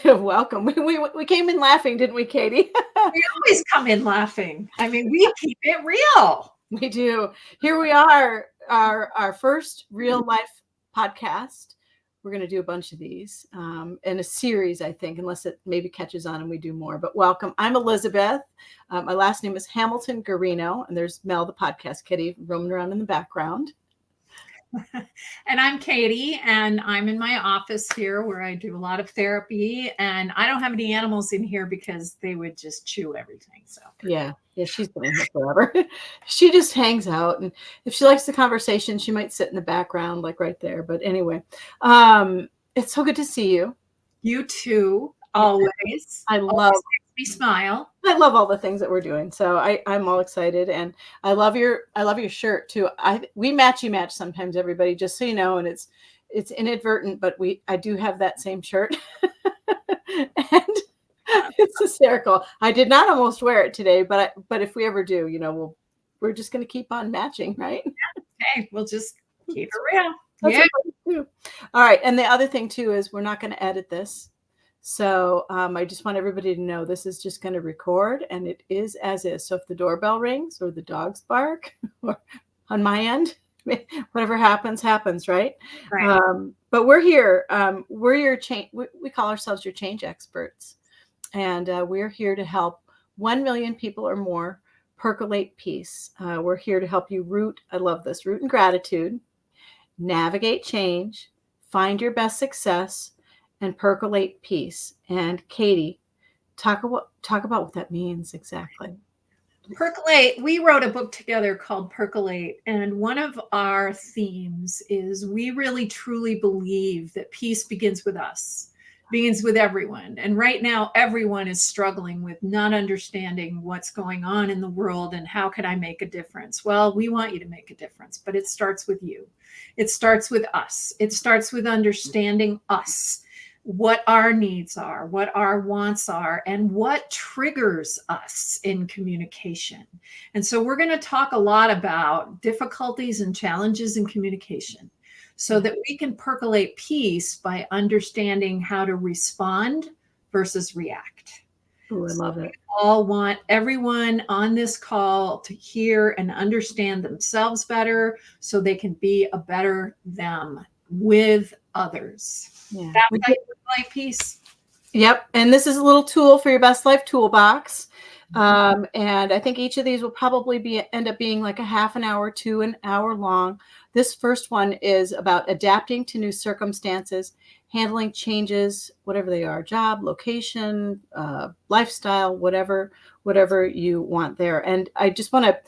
Welcome. We came in laughing, didn't we, Katie? We always come in laughing. I mean, we keep it real. We do. Here we are, our first real life podcast. We're going to do a bunch of these in a series, I think, unless it maybe catches on and we do more. But welcome. I'm Elizabeth. My last name is Hamilton-Guarino, and there's Mel, the podcast kitty, roaming around in the background. And I'm Katie, and I'm in my office here where I do a lot of therapy. And I don't have any animals in here because they would just chew everything. So yeah, she's been in here forever. She just hangs out, and if she likes the conversation, she might sit in the background, like right there. But anyway, it's so good to see you. You too, always. I love. Always makes me smile. I love all the things that we're doing. So I'm all excited, and I love your shirt too. We match sometimes, everybody, just so you know, and it's inadvertent, but I do have that same shirt. And it's hysterical. I did not almost wear it today, but if we ever do, we're just going to keep on matching, right? Okay, we'll just keep it real. That's yeah. All right. And the other thing too is we're not going to edit this. So I just want everybody to know this is just going to record, and it is as is. So if the doorbell rings or the dogs bark, or on my end, whatever happens, right? But we're here. We're your change. We call ourselves your change experts, and we're here to help 1 million people or more percolate peace. We're here to help you root. I love this. Root in gratitude, navigate change, find your best success, and percolate peace. And Katie, talk about what that means exactly. Percolate. We wrote a book together called Percolate, and one of our themes is we really truly believe that peace begins with us, begins with everyone. And right now, everyone is struggling with not understanding what's going on in the world and how can I make a difference? Well, we want you to make a difference, but it starts with you. It starts with us. It starts with understanding us, what our needs are, what our wants are, and what triggers us in communication. And so we're going to talk a lot about difficulties and challenges in communication so that we can percolate peace by understanding how to respond versus react. Ooh, I love it. We all want everyone on this call to hear and understand themselves better so they can be a better them with others. Yeah. That's like life peace. Yep. And this is a little tool for your best life toolbox. And I think each of these will probably end up being like a half an hour to an hour long. This first one is about adapting to new circumstances, handling changes, whatever they are, job, location, lifestyle, whatever you want there. And I just want to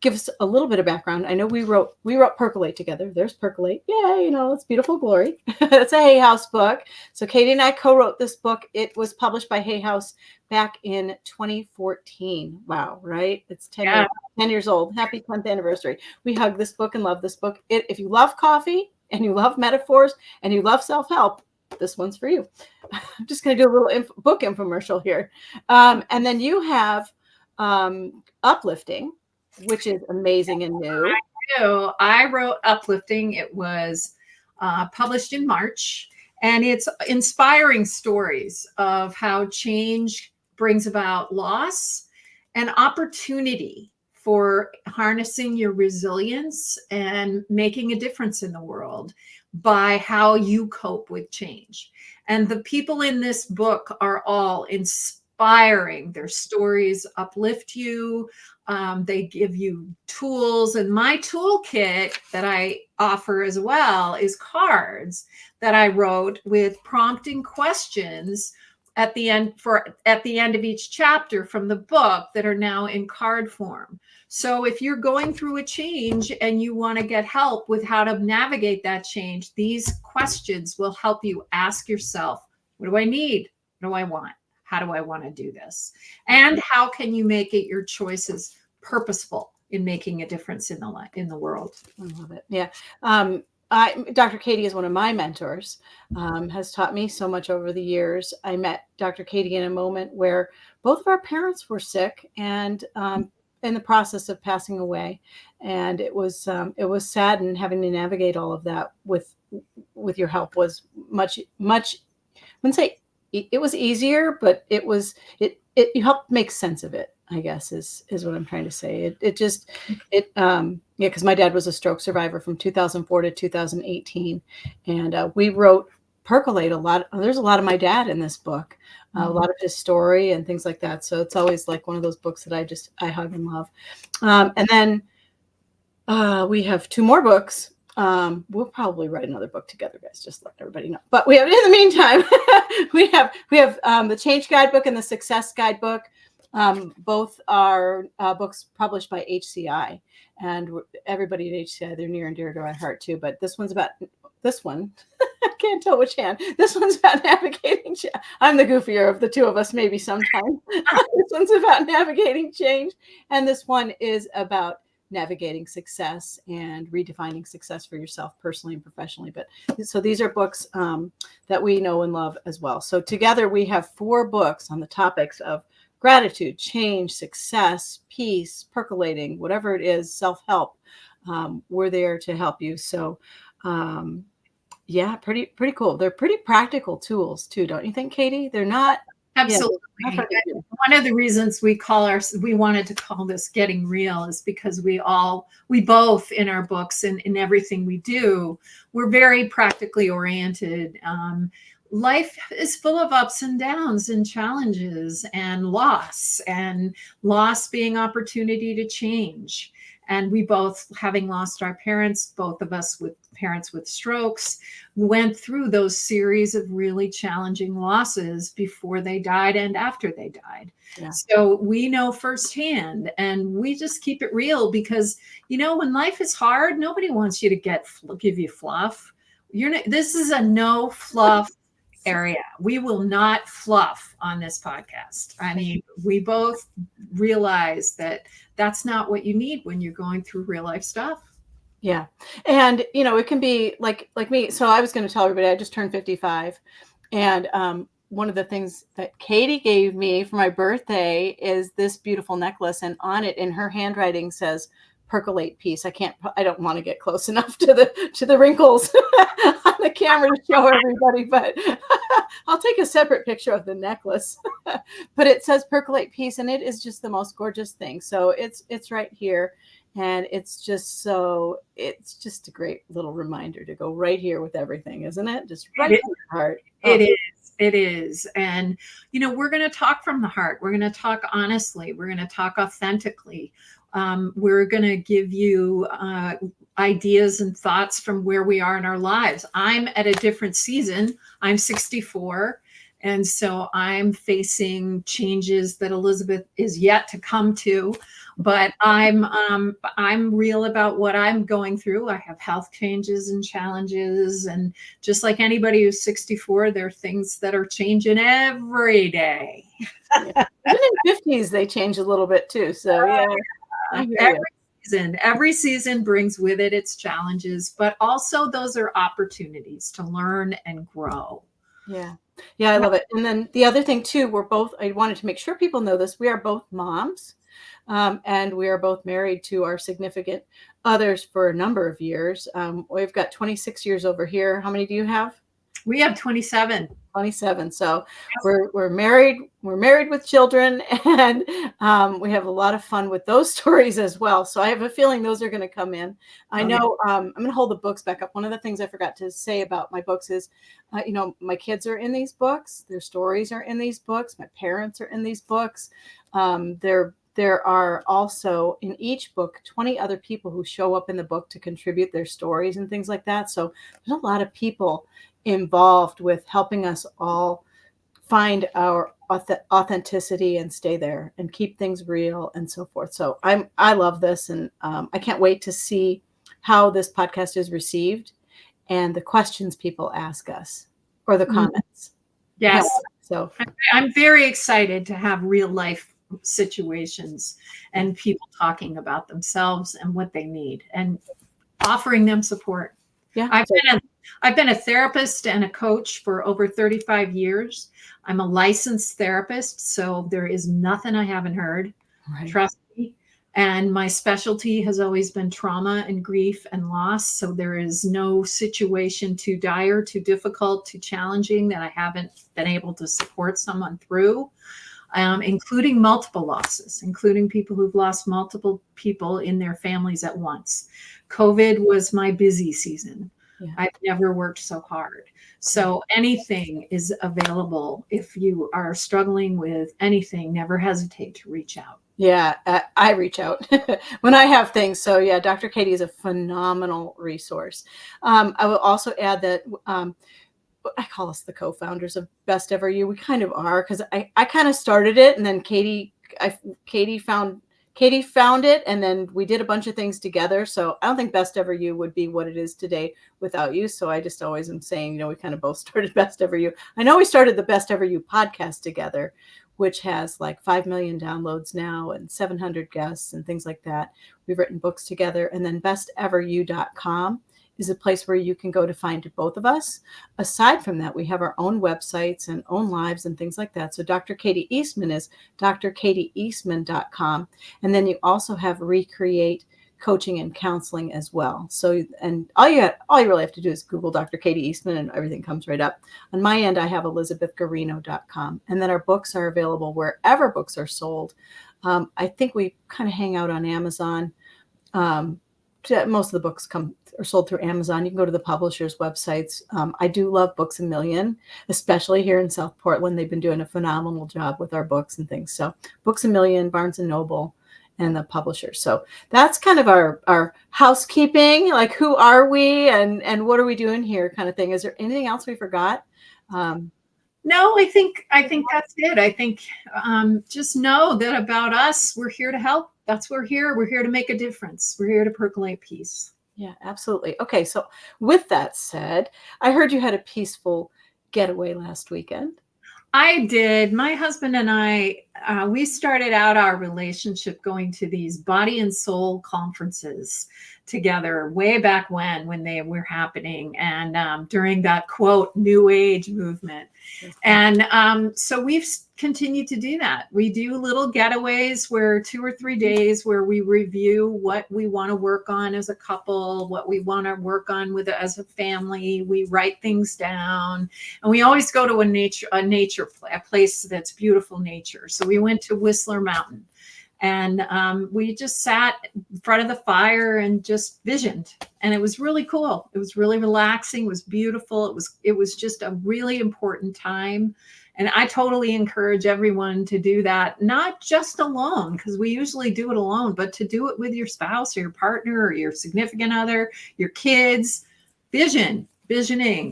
give us a little bit of background. I know we wrote Percolate together. There's Percolate. Yeah, it's beautiful glory. It's a Hay House book. So Katie and I co-wrote this book. It was published by Hay House back in 2014. Wow, right? It's 10 years old. Happy 10th anniversary. We hug this book and love this book. If you love coffee and you love metaphors and you love self-help, this one's for you. I'm just going to do a little book infomercial here. And then you have Uplifting, which is amazing and new. I wrote Uplifting. It was published in March, and it's inspiring stories of how change brings about loss and opportunity for harnessing your resilience and making a difference in the world by how you cope with change. And the people in this book are all inspiring. Their stories uplift you. They give you tools, and my toolkit that I offer as well is cards that I wrote with prompting questions at the end of each chapter from the book that are now in card form. So if you're going through a change and you want to get help with how to navigate that change, these questions will help you ask yourself, what do I need? What do I want? How do I want to do this? And how can you make it your choices purposeful in making a difference in the world? I love it. Yeah. Dr. Katie is one of my mentors, has taught me so much over the years. I met Dr. Katie in a moment where both of our parents were sick and in the process of passing away. And it was sad, and having to navigate all of that with your help was much, I wouldn't say it was easier, but it helped make sense of it, I guess is what I'm trying to say. Yeah, because my dad was a stroke survivor from 2004 to 2018, and we wrote Percolate a lot. There's a lot of my dad in this book, a lot of his story and things like that. So it's always like one of those books that I hug and love. And then we have 2 more books. We'll probably write another book together, guys, just let everybody know. But we have, in the meantime, we have the Change Guidebook and the Success Guidebook. Both are books published by HCI, and everybody at HCI, they're near and dear to our heart too. But this one, I can't tell which hand. This one's about navigating. I'm the goofier of the two of us, maybe sometimes. This one's about navigating change, and this one is about navigating success and redefining success for yourself personally and professionally. But so these are books that we know and love as well. So together we have 4 books on the topics of gratitude, change, success, peace, percolating, whatever it is, self-help. We're there to help you. So yeah, pretty cool. They're pretty practical tools too, don't you think, Katie? They're not. Absolutely. Yeah, one of the reasons we wanted to call this Getting Real is because we both in our books and in everything we do, we're very practically oriented. Life is full of ups and downs and challenges and loss being opportunity to change. And we both, having lost our parents, both of us with parents with strokes, went through those series of really challenging losses before they died and after they died. Yeah. So we know firsthand, and we just keep it real because, when life is hard, nobody wants you to give you fluff. This is a no fluff area. We will not fluff on this podcast. I mean, we both realize that that's not what you need when you're going through real life stuff. Yeah. And, it can be like me. So I was going to tell everybody I just turned 55. And one of the things that Katie gave me for my birthday is this beautiful necklace. And on it, in her handwriting, says Percolate Peace. I don't want to get close enough to the wrinkles on the camera to show everybody, but I'll take a separate picture of the necklace. But it says Percolate Peace, and it is just the most gorgeous thing. So it's right here, and it's just a great little reminder to go right here with everything, isn't it? Just right in your heart. It is. And, we're going to talk from the heart. We're going to talk honestly. We're going to talk authentically. We're going to give you ideas and thoughts from where we are in our lives. I'm at a different season. I'm 64. And so I'm facing changes that Elizabeth is yet to come to, but I'm real about what I'm going through. I have health changes and challenges, and just like anybody who's 64, there are things that are changing every day. Yeah. Even in 50s, they change a little bit too. So yeah. Every season brings with it its challenges, but also those are opportunities to learn and grow. Yeah. Yeah, I love it. And then the other thing too, I wanted to make sure people know this. We are both moms, and we are both married to our significant others for a number of years. We've got 26 years over here. How many do you have? We have 27. 27. So we're married. We're married with children, and we have a lot of fun with those stories as well. So I have a feeling those are going to come in. I know. I'm going to hold the books back up. One of the things I forgot to say about my books is, my kids are in these books. Their stories are in these books. My parents are in these books. There are also in each book 20 other people who show up in the book to contribute their stories and things like that. So there's a lot of people involved with helping us all find our authenticity and stay there and keep things real and so forth. So I love this, and I can't wait to see how this podcast is received and the questions people ask us or the comments. Yes. So I'm very excited to have real life situations and people talking about themselves and what they need and offering them support. Yeah. I've been a therapist and a coach for over 35 years. I'm a licensed therapist, so there is nothing I haven't heard. Right. Trust me. And my specialty has always been trauma and grief and loss. So there is no situation too dire, too difficult, too challenging that I haven't been able to support someone through, including multiple losses, including people who've lost multiple people in their families at once. COVID was my busy season. Yeah. I've never worked so hard. So anything is available. If you are struggling with anything, never hesitate to reach out. Yeah, I reach out when I have things. So yeah, Dr. Katie is a phenomenal resource. I will also add that I call us the co-founders of Best Ever You. We kind of are, because I kind of started it, and then Katie found it, and then we did a bunch of things together. So I don't think Best Ever You would be what it is today without you. So I just always am saying, we kind of both started Best Ever You. I know we started the Best Ever You podcast together, which has like 5 million downloads now and 700 guests and things like that. We've written books together. And then besteveryou.com is a place where you can go to find both of us. Aside from that, we have our own websites and own lives and things like that. So Dr. Katie Eastman is drkatieeastman.com. And then you also have Recreate Coaching and Counseling as well. So, and all you really have to do is Google Dr. Katie Eastman and everything comes right up. On my end, I have elizabethguarino.com. And then our books are available wherever books are sold. I think we kind of hang out on Amazon. Most of the books are sold through Amazon. You can go to the publishers' websites. I do love Books A Million, especially here in South Portland. They've been doing a phenomenal job with our books and things. So Books A Million, Barnes and Noble, and the publishers. So that's kind of our housekeeping, like who are we and what are we doing here kind of thing. Is there anything else we forgot? No, I think that's it. I think just know that about us, we're here to help. That's what we're here. We're here to make a difference. We're here to percolate peace. Yeah, absolutely. Okay, so with that said, I heard you had a peaceful getaway last weekend. I did. My husband and I, we started out our relationship going to these body and soul conferences together way back when they were happening, and during that quote new age movement. And so we've continued to do that. We do little getaways where 2 or 3 days where we review what we want to work on as a couple, what we want to work on as a family. We write things down, and we always go to a place that's beautiful nature. So we went to Whistler Mountain, and we just sat in front of the fire and just visioned, and it was really cool. It was really relaxing. It was beautiful. It was just a really important time. And I totally encourage everyone to do that, not just alone, because we usually do it alone, but to do it with your spouse or your partner or your significant other, your kids. Visioning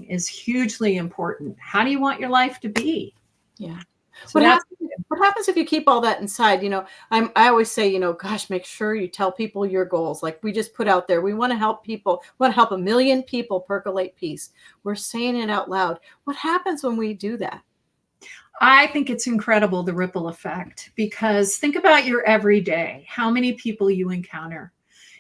is hugely important. How do you want your life to be? Yeah. So what happens if you keep all that inside? I always say, gosh, make sure you tell people your goals. Like we just put out there, we want to help people, we want to help 1 million people percolate peace. We're saying it out loud. What happens when we do that? I think it's incredible, the ripple effect, because think about your everyday, how many people you encounter,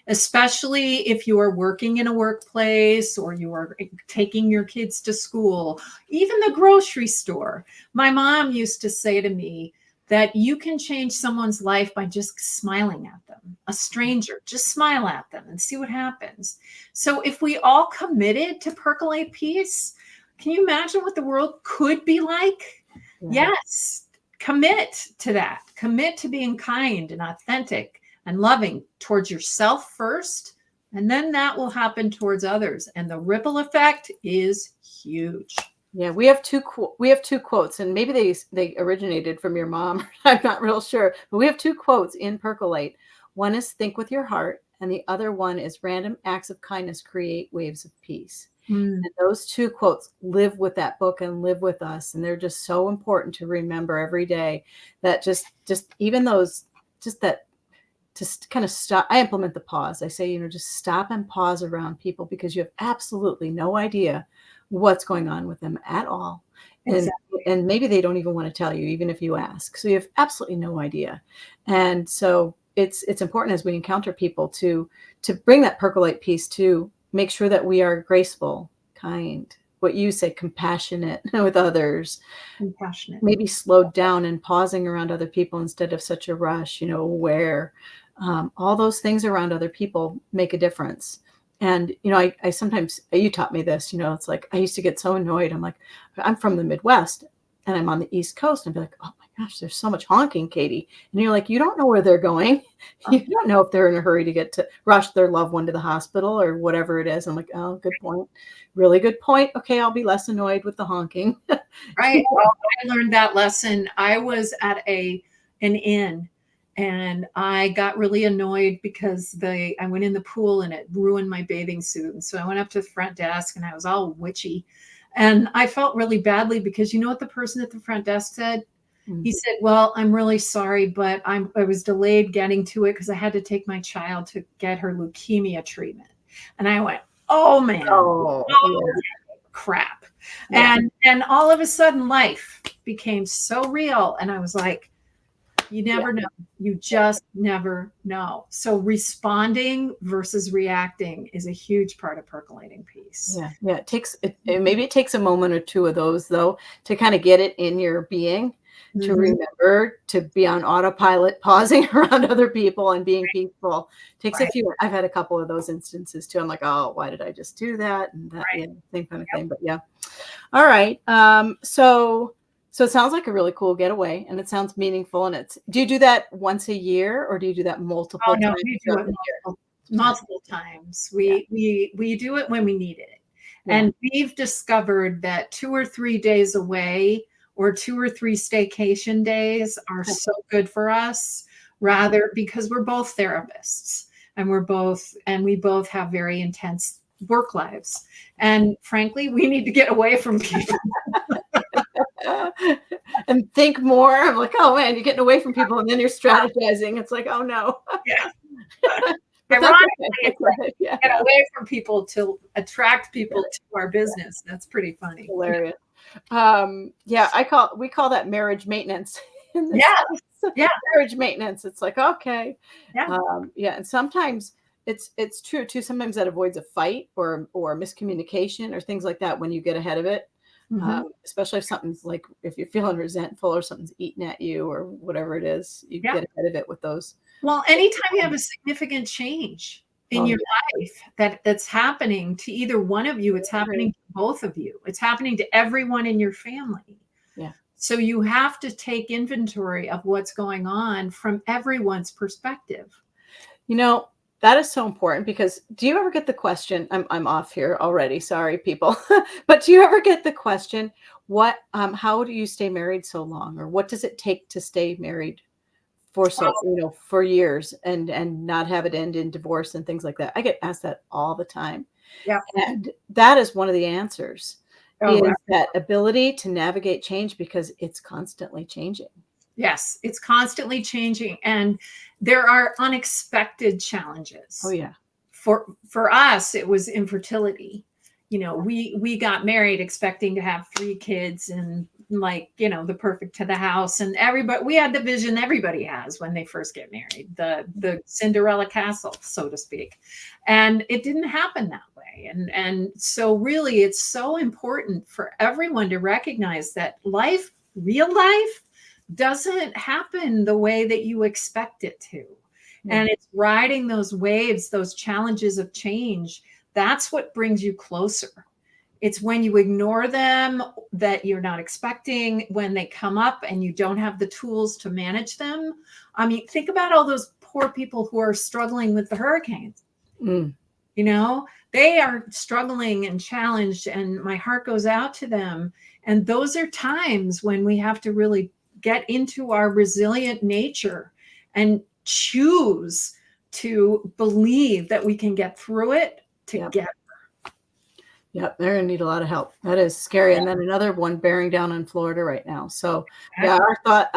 especially if you are working in a workplace or you are taking your kids to school, even the grocery store. My mom used to say to me that you can change someone's life by just smiling at them, a stranger, just smile at them and see what happens. So if we all committed to percolate peace, can you imagine what the world could be like? Yeah. Yes, commit to that. Commit to being kind and authentic and loving towards yourself first, and then that will happen towards others. And the ripple effect is huge. Yeah, we have two quotes, and maybe they originated from your mom. I'm not real sure, but we have 2 quotes in Percolate. One is think with your heart, and the other one is random acts of kindness create waves of peace. And those 2 quotes live with that book and live with us. And they're just so important to remember every day, that just even those, just that, just kind of stop. I implement the pause. I say, just stop and pause around people, because you have absolutely no idea what's going on with them at all. Exactly. And maybe they don't even want to tell you, even if you ask. So you have absolutely no idea. And so it's important as we encounter people to bring that percolate peace, to make sure that we are graceful, kind, what you say, compassionate with others, compassionate, maybe slowed down and pausing around other people instead of such a rush, aware. All those things around other people make a difference. And, I sometimes, you taught me this, it's like, I used to get so annoyed. I'm like, I'm from the Midwest and I'm on the East Coast, and be like, oh my gosh, there's so much honking, Katie. And you're like, you don't know where they're going. You don't know if they're in a hurry to get to rush their loved one to the hospital or whatever it is. I'm like, oh, good point. Really good point. Okay, I'll be less annoyed with the honking. Right. Well, I learned that lesson. I was at an inn, and I got really annoyed because I went in the pool and it ruined my bathing suit. And so I went up to the front desk and I was all witchy. And I felt really badly because you know what the person at the front desk said? He said, well, I'm really sorry, but I was delayed getting to it because I had to take my child to get her leukemia treatment. And I went, oh man, Oh, crap. yeah. And all of a sudden life became so real. And I was like, you never know. You just never know. So responding versus reacting is a huge part of percolating peace. Yeah. Yeah. Maybe it takes a moment or two of those though, to kind of get it in your being, to remember to be on autopilot, pausing around other people and being peaceful. Takes a few. I've had a couple of those instances too. I'm like, oh, why did I just do that? And that, same kind of thing. But yeah. All right. So it sounds like a really cool getaway, and it sounds meaningful. And do you do that once a year, or do you do that multiple Oh no, times we do it multiple times. We do it when we need it. And we've discovered that 2 or 3 days away or 2 or 3 staycation days are so good for us, rather because we're both therapists and we both have very intense work lives. And frankly, we need to get away from people. And think more. I'm like, oh man, you're getting away from people, and then you're strategizing. It's like, oh no. Yeah. But Ironically, okay. it's like get away from people to attract people to our business. That's pretty funny. Hilarious. We call that marriage maintenance. Marriage maintenance. It's like, okay. And sometimes it's true too. Sometimes that avoids a fight or miscommunication or things like that when you get ahead of it. Especially if something's like, if you're feeling resentful or something's eating at you or whatever it is, you get ahead of it with those. Well, anytime you have a significant change in your life that's happening to either one of you, it's happening to both of you. It's happening to everyone in your family. Yeah. So you have to take inventory of what's going on from everyone's perspective. That is so important, because do you ever get the question, I'm off here already, sorry people, but do you ever get the question, how do you stay married so long? Or what does it take to stay married for years and not have it end in divorce and things like that? I get asked that all the time. Yeah. And that is one of the answers, is that ability to navigate change, because it's constantly changing. Yes, it's constantly changing, and there are unexpected challenges. Oh yeah. For us, it was infertility. We got married expecting to have 3 kids and the perfect to the house, and we had the vision everybody has when they first get married, the Cinderella castle, so to speak. And it didn't happen that way. And so really it's so important for everyone to recognize that real life doesn't happen the way that you expect it to. And it's riding those waves, those challenges of change. That's what brings you closer. It's when you ignore them that you're not expecting, when they come up and you don't have the tools to manage them. I mean, think about all those poor people who are struggling with the hurricanes. They are struggling and challenged, and my heart goes out to them. And those are times when we have to really get into our resilient nature and choose to believe that we can get through it together. Yep, they're going to need a lot of help. That is scary. And then another one bearing down on Florida right now. So our thought,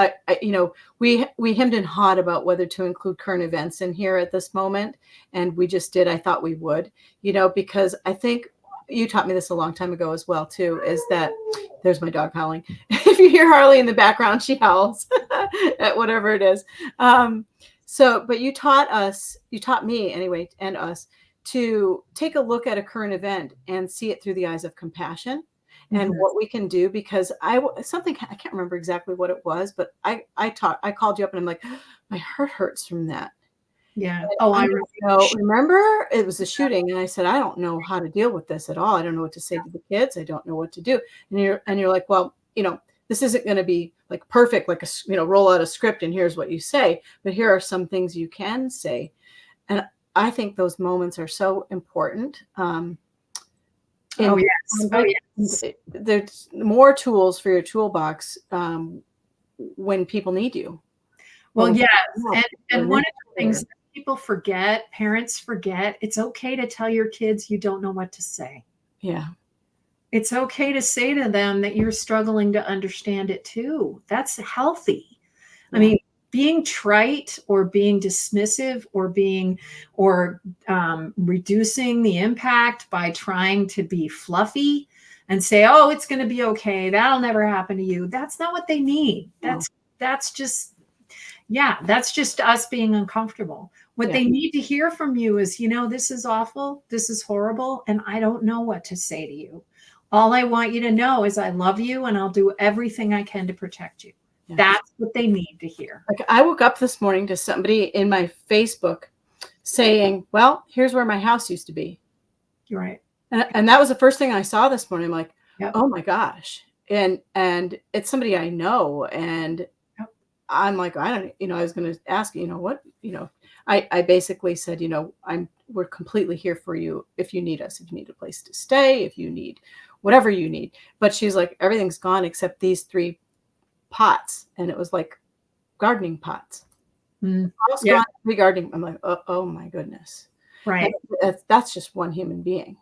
we hemmed and hawed about whether to include current events in here at this moment. And we just did. I thought we would, because I think you taught me this a long time ago as well, too, is that there's my dog howling. If you hear Harley in the background, she howls at whatever it is. But you taught me anyway, and us, to take a look at a current event and see it through the eyes of compassion and what we can do. Because I can't remember exactly what it was, but I called you up and I'm like, my heart hurts from that. Yeah. And Oh, I I don't know, remember it was a shooting, and I said, I don't know how to deal with this at all. I don't know what to say to the kids. I don't know what to do. And you're like, well, this isn't going to be like perfect, like roll out a script and here's what you say, but here are some things you can say. And I think those moments are so important. Oh, In yes. Oh, yes. there's more tools for your toolbox when people need you. Well, When yes. help, And when one they're of the things that people forget, parents forget, it's okay to tell your kids you don't know what to say. yeah. It's okay to say to them that you're struggling to understand it too. That's healthy. I Yeah. mean, being trite or being dismissive or reducing the impact by trying to be fluffy and say, "Oh, it's going to be okay. That'll never happen to you." That's not what they need. No. That's just that's just us being uncomfortable. What Yeah. they need to hear from you is, this is awful, this is horrible, and I don't know what to say to you. All I want you to know is I love you and I'll do everything I can to protect you. Yeah. That's what they need to hear. Like I woke up this morning to somebody in my Facebook saying, well, here's where my house used to be. You're right. And that was the first thing I saw this morning. I'm like, Yep. oh my gosh. And it's somebody I know. And Yep. I'm like, I don't, I was going to ask, what, I basically said, we're completely here for you. If you need us, if you need a place to stay, if you need whatever you need. But she's like, everything's gone except these 3 pots. And it was like gardening pots. House Yeah. gone, 3 gardening. I'm like, oh my goodness. Right. That's just one human being.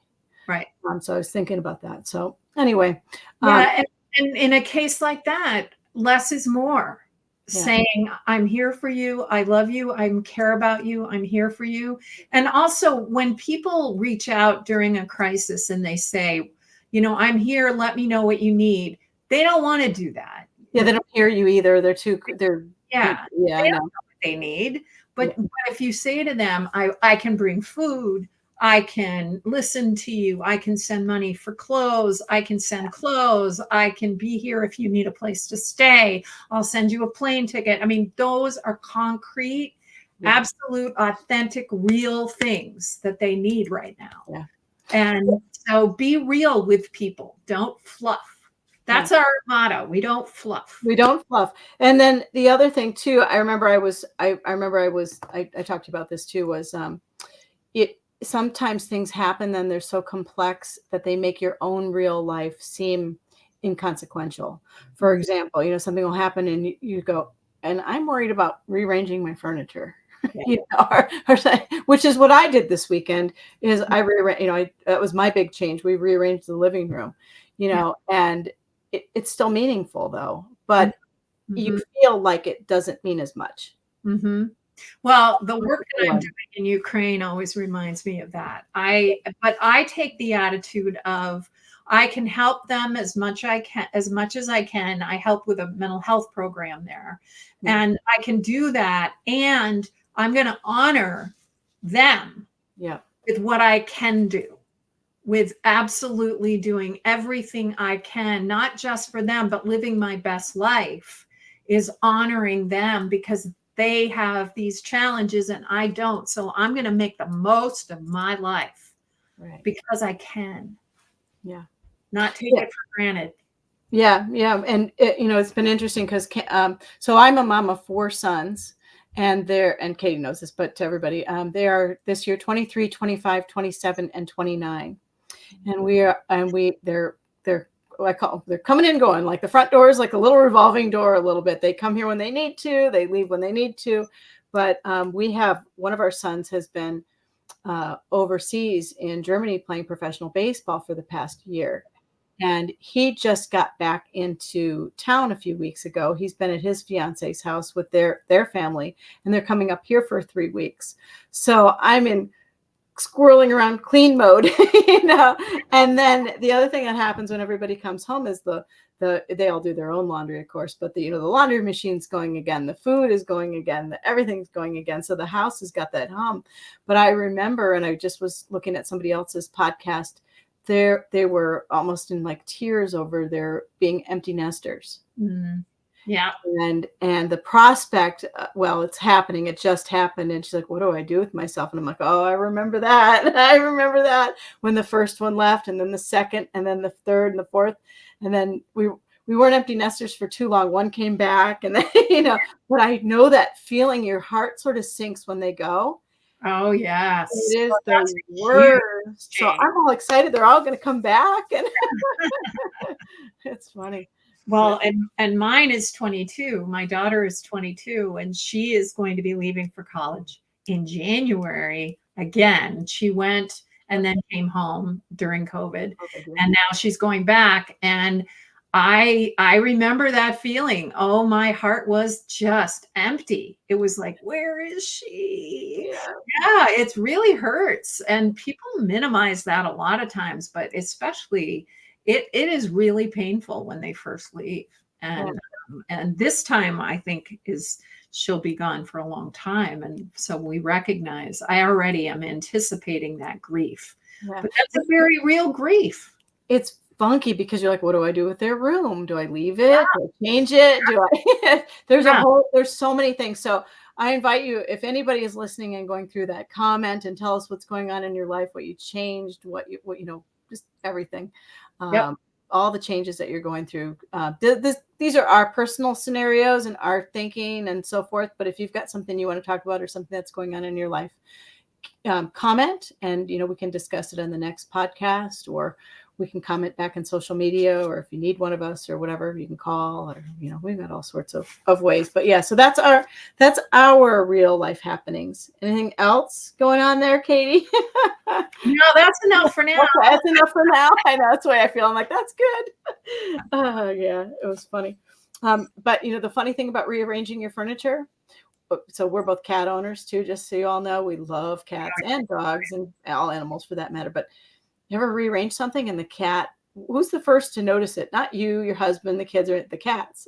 Right. So I was thinking about that. So anyway. Yeah. And in a case like that, less is more. Yeah. Saying, I'm here for you. I love you. I care about you. I'm here for you. And also when people reach out during a crisis and they say, I'm here, let me know what you need. They don't want to do that. Yeah. They don't hear you either. They're Yeah. Yeah. They I know. don't know what they need. But if you say to them, I can bring food, I can listen to you, I can send money for clothes, I can send clothes, I can be here if you need a place to stay, I'll send you a plane ticket. I mean, those are concrete, absolute, authentic, real things that they need right now. Yeah. And so be real with people. Don't fluff. That's our motto. We don't fluff. We don't fluff. And then the other thing too, I remember I talked to you about this too, was sometimes things happen, then they're so complex that they make your own real life seem inconsequential. For example, something will happen and you go, and I'm worried about rearranging my furniture. Which is what I did this weekend. Is I rearranged, that was my big change. We rearranged the living room, and it's still meaningful though, but you feel like it doesn't mean as much. Well, the work that I'm doing in Ukraine always reminds me of that. But I take the attitude of I can help them as much as I can. I help with a mental health program there, and I can do that. And I'm going to honor them with what I can do, with absolutely doing everything I can, not just for them, but living my best life is honoring them because they have these challenges and I don't. So I'm going to make the most of my life because I can. Yeah. Not take it for granted. Yeah. Yeah. And it's been interesting because, so I'm a mom of 4 sons and Katie knows this, but to everybody, they are this year, 23, 25, 27, and 29. And they're coming and going, like the front door is like a little revolving door a little bit. They come here when they need to, they leave when they need to. But we have one of our sons has been overseas in Germany playing professional baseball for the past year. And he just got back into town a few weeks ago. He's been at his fiance's house with their family, and they're coming up here for 3 weeks. So I'm in squirreling around clean mode, and then the other thing that happens when everybody comes home is they all do their own laundry, of course, but the laundry machine's going again, the food is going again, everything's going again. So the house has got that hum. But I remember, and I just was looking at somebody else's podcast, they were almost in like tears over their being empty nesters. Yeah. And the prospect, well, it's happening. It just happened. And she's like, what do I do with myself? And I'm like, oh, I remember that. I remember that when the first one left, and then the second, and then the third and the fourth. And then we weren't empty nesters for too long. One came back, and then, but I know that feeling. Your heart sort of sinks when they go. Oh, yes. It is Well, that's the a huge worst. So change. I'm all excited. They're all going to come back. And it's funny. Well, and mine is 22. My daughter is 22, and she is going to be leaving for college in January again. She went and then came home during COVID, and now she's going back. And I remember that feeling. Oh, my heart was just empty. It was like, where is she? Yeah, it really hurts. And people minimize that a lot of times, but especially it is really painful when they first leave. And this time I think she'll be gone for a long time. And so we recognize, I already am anticipating that grief. Yeah. But that's a very real grief. It's funky because you're like, what do I do with their room? Do I leave it? Do I change it? Do I there's so many things. So I invite you, if anybody is listening and going through that, comment and tell us what's going on in your life, what you changed, what just everything. All the changes that you're going through. These are our personal scenarios and our thinking and so forth. But if you've got something you want to talk about or something that's going on in your life, comment, and we can discuss it on the next podcast, or we can comment back on social media, or if you need one of us or whatever, you can call, or we've got all sorts of ways. But yeah, so that's our real life happenings. Anything else going on there, Katie? No, that's enough for now. Okay, that's enough for now. I know, that's the way I feel. I'm like, that's good. Yeah, it was funny. But the funny thing about rearranging your furniture, so we're both cat owners too, just so you all know, we love cats and dogs and all animals for that matter. But you ever rearrange something and the cat, who's the first to notice it? Not you, your husband, the kids, or the cats?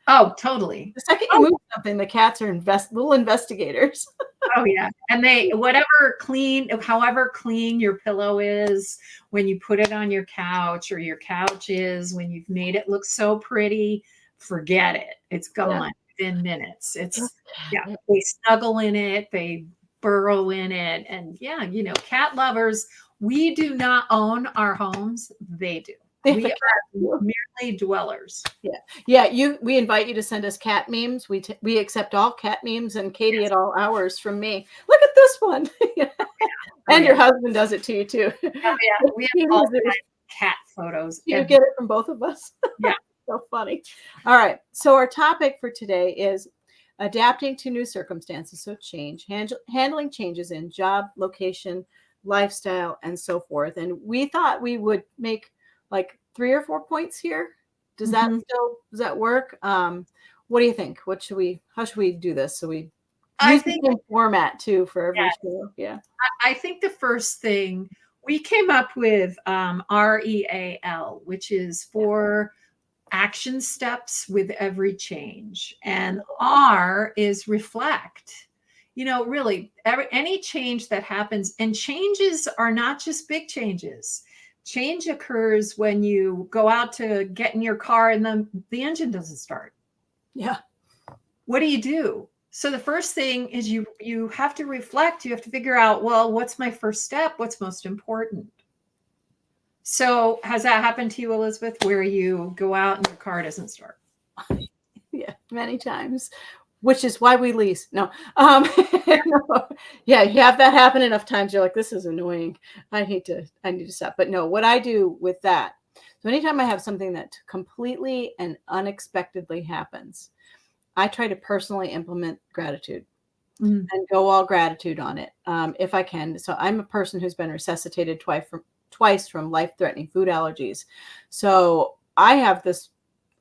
Oh, totally. The second you move something, the cats are little investigators. Oh yeah. And however clean your pillow is when you put it on your couch, or your couch is when you've made it look so pretty, forget it. It's gone within minutes. They snuggle in it, they burrow in it. And cat lovers, we do not own our homes. They do. We are merely dwellers. Yeah. We invite you to send us cat memes. We accept all cat memes, and Katie at all hours from me. Look at this one. And your husband does it to you too. Oh, yeah. We have all cat photos. You get it from both of us. Yeah. So funny. All right. So our topic for today is adapting to new circumstances. So change, handling changes in job, location, lifestyle, and so forth. And we thought we would make like 3 or 4 points here. Does that work? What do you think? How should we do this? So we use the same format too for every show. Yeah. I think the first thing we came up with, REAL, which is for action steps with every change. And R is reflect. Really, any change that happens, and changes are not just big changes. Change occurs when you go out to get in your car and the engine doesn't start. Yeah. What do? So the first thing is you have to reflect. You have to figure out, well, what's my first step? What's most important? So has that happened to you, Elizabeth, where you go out and your car doesn't start? Yeah, many times, which is why we lease. No. No. Yeah, you have that happen enough times, you're like, this is annoying. I need to stop. But no, what I do with that, so anytime I have something that completely and unexpectedly happens, I try to personally implement gratitude and go all gratitude on it, if I can. So I'm a person who's been resuscitated twice from life-threatening food allergies. So I have this,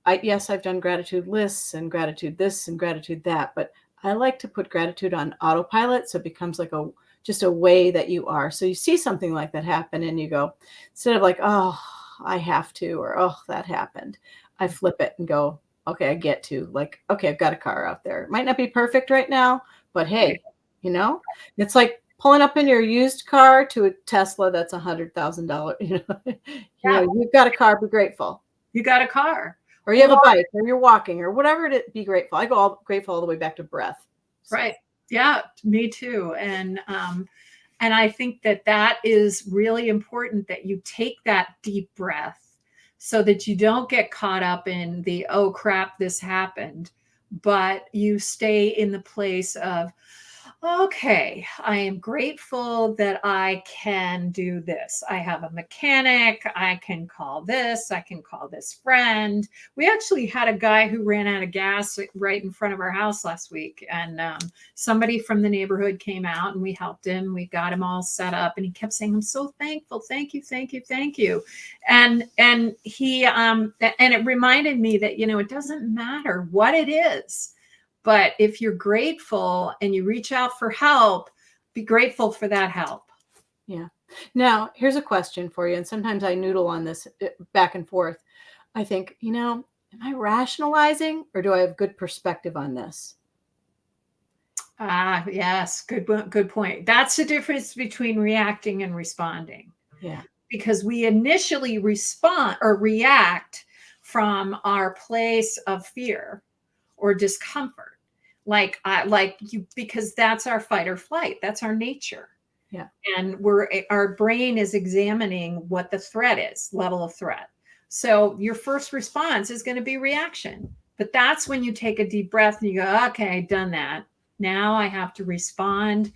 I've done gratitude lists and gratitude this and gratitude that, but I like to put gratitude on autopilot. So it becomes like just a way that you are. So you see something like that happen and you go, instead of like, oh, I have to, or, oh, that happened, I flip it and go, okay, I get to, like, okay, I've got a car out there. It might not be perfect right now, but hey, it's like pulling up in your used car to a Tesla that's $100,000. You've got a car, be grateful. You got a car. or you have a bike, or you're walking, or whatever it is, be grateful. I go grateful all the way back to breath. So. Right. Yeah, me too. And I think that is really important, that you take that deep breath so that you don't get caught up in the, oh crap, this happened, but you stay in the place of, okay, I am grateful that I can do this. I have a mechanic. I can call this. I can call this friend. We actually had a guy who ran out of gas right in front of our house last week. And somebody from the neighborhood came out and we helped him. We got him all set up. And he kept saying, I'm so thankful. Thank you, thank you, thank you. And he, and it reminded me that, it doesn't matter what it is. But if you're grateful and you reach out for help, be grateful for that help. Yeah. Now, here's a question for you. And sometimes I noodle on this back and forth. I think, am I rationalizing, or do I have good perspective on this? Yes. Good point. That's the difference between reacting and responding. Yeah. Because we initially respond or react from our place of fear or discomfort. Because that's our fight or flight. That's our nature. Yeah. And our brain is examining what the threat is, level of threat. So your first response is going to be reaction. But that's when you take a deep breath and you go, okay, I've done that. Now I have to respond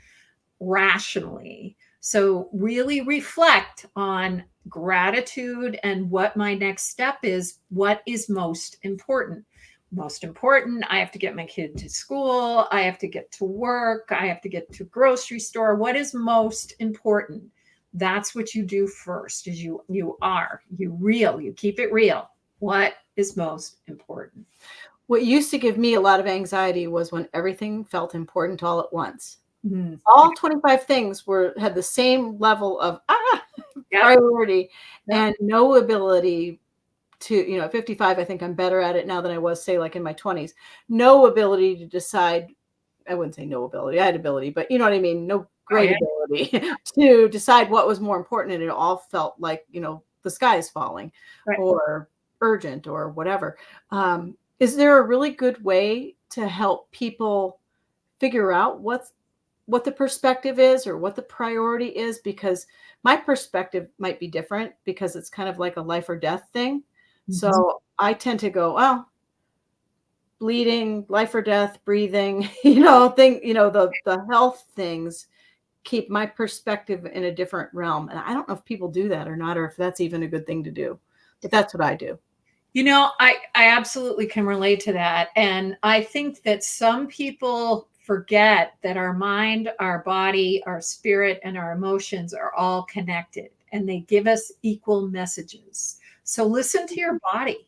rationally. So really reflect on gratitude and what my next step is. What is most important? Most important, I have to get my kid to school. I have to get to work. I have to get to grocery store. What is most important? That's what you do first. Is you keep it real. What is most important? What used to give me a lot of anxiety was when everything felt important all at once. Mm-hmm. All 25 things had the same level of priority, and no ability to, at 55, I think I'm better at it now than I was, say, like in my 20s. No ability to decide. I wouldn't say no ability. I had ability, but you know what I mean? No great ability to decide what was more important. And it all felt like, the sky is falling or urgent or whatever. Is there a really good way to help people figure out what the perspective is or what the priority is? Because my perspective might be different, because it's kind of like a life or death thing. So I tend to go, well, bleeding, life or death, breathing, the health things keep my perspective in a different realm. And I don't know if people do that or not, or if that's even a good thing to do, but that's what I do. I absolutely can relate to that. And I think that some people forget that our mind, our body, our spirit, and our emotions are all connected, and they give us equal messages. So listen to your body.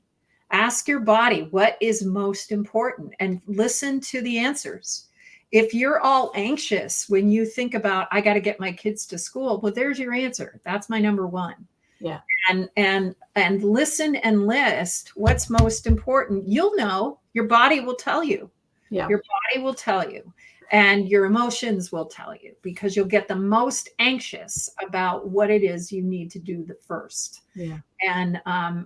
Ask your body what is most important and listen to the answers. If you're all anxious when you think about, I got to get my kids to school, well, there's your answer. That's my number one. Yeah. And listen and list what's most important. You'll know. Your body will tell you. Yeah. Your body will tell you. And your emotions will tell you, because you'll get the most anxious about what it is you need to do the first. Yeah. And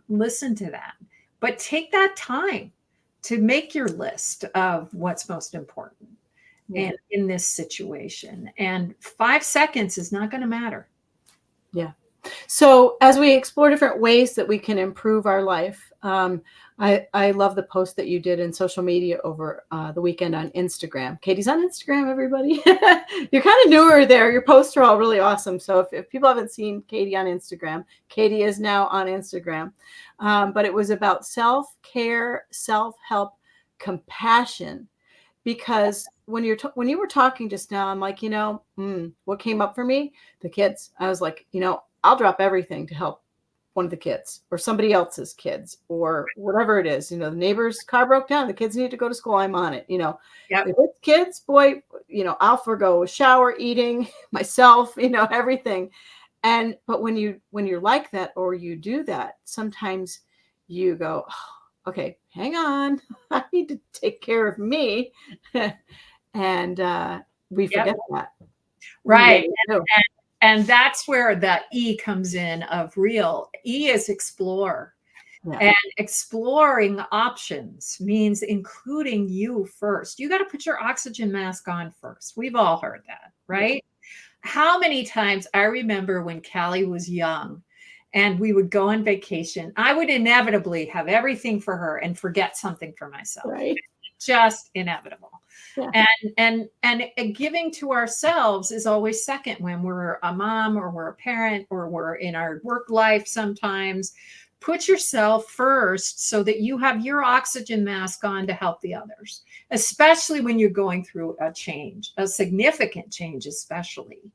listen to that. But take that time to make your list of what's most important in this situation. And 5 seconds is not going to matter. Yeah. So as we explore different ways that we can improve our life, I love the post that you did in social media over the weekend on Instagram. Katie's on Instagram, everybody. You're kind of newer there. Your posts are all really awesome. So if people haven't seen Katie on Instagram, Katie is now on Instagram. But it was about self-care, self-help, compassion. Because when you were talking just now, I'm like, what came up for me? The kids. I was like, I'll drop everything to help one of the kids or somebody else's kids or whatever it is. The neighbor's car broke down. The kids need to go to school. I'm on it. If it's kids, boy, I'll forgo a shower, eating, myself, everything. But when you're like that, or you do that, sometimes you go, oh, okay, hang on. I need to take care of me. And we forget that. Right. And that's where the E comes in of real. E is explore. Yeah. And exploring options means including you first. You got to put your oxygen mask on first. We've all heard that, Yeah. right? How many times I remember when Callie was young and we would go on vacation, I would inevitably have everything for her and forget something for myself. Right. Just inevitable. Yeah. And giving to ourselves is always second when we're a mom or we're a parent or we're in our work life sometimes. Put yourself first so that you have your oxygen mask on to help the others, especially when you're going through a change, a significant change, especially.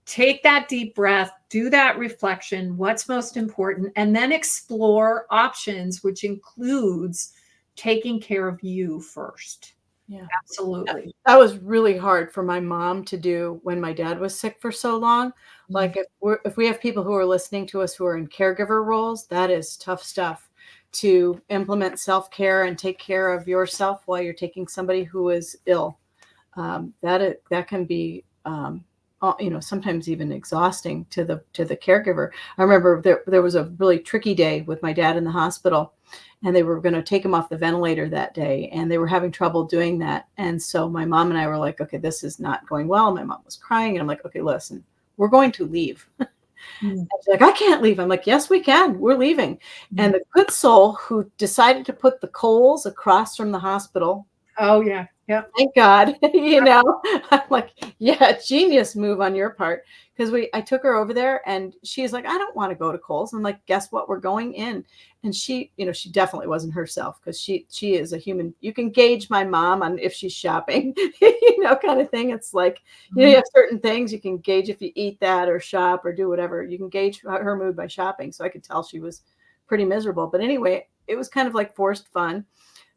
Take that deep breath, do that reflection, what's most important, and then explore options, which includes taking care of you first. Yeah. Absolutely. That was really hard for my mom to do when my dad was sick for so long. Mm. Like if we have people who are listening to us who are in caregiver roles, that is tough stuff to implement self-care and take care of yourself while you're taking somebody who is ill. That can be sometimes even exhausting to the caregiver. I remember there was a really tricky day with my dad in the hospital, and they were going to take him off the ventilator that day, and they were having trouble doing that. And so my mom and I were like, okay, this is not going well. My mom was crying, and I'm like, okay, listen, we're going to leave. Mm. She's like, I can't leave. I'm like, yes, we can. We're leaving. And the good soul who decided to put the coals across from the hospital, Oh, yeah. Yep. thank God, I'm like, yeah, genius move on your part. Because I took her over there and she's like, I don't want to go to Kohl's. I'm like, guess what? We're going in. And she definitely wasn't herself because she is a human. You can gauge my mom on if she's shopping, kind of thing. It's like, you have certain things you can gauge if you eat that or shop or do whatever. You can gauge her mood by shopping. So I could tell she was pretty miserable. But anyway, it was kind of like forced fun.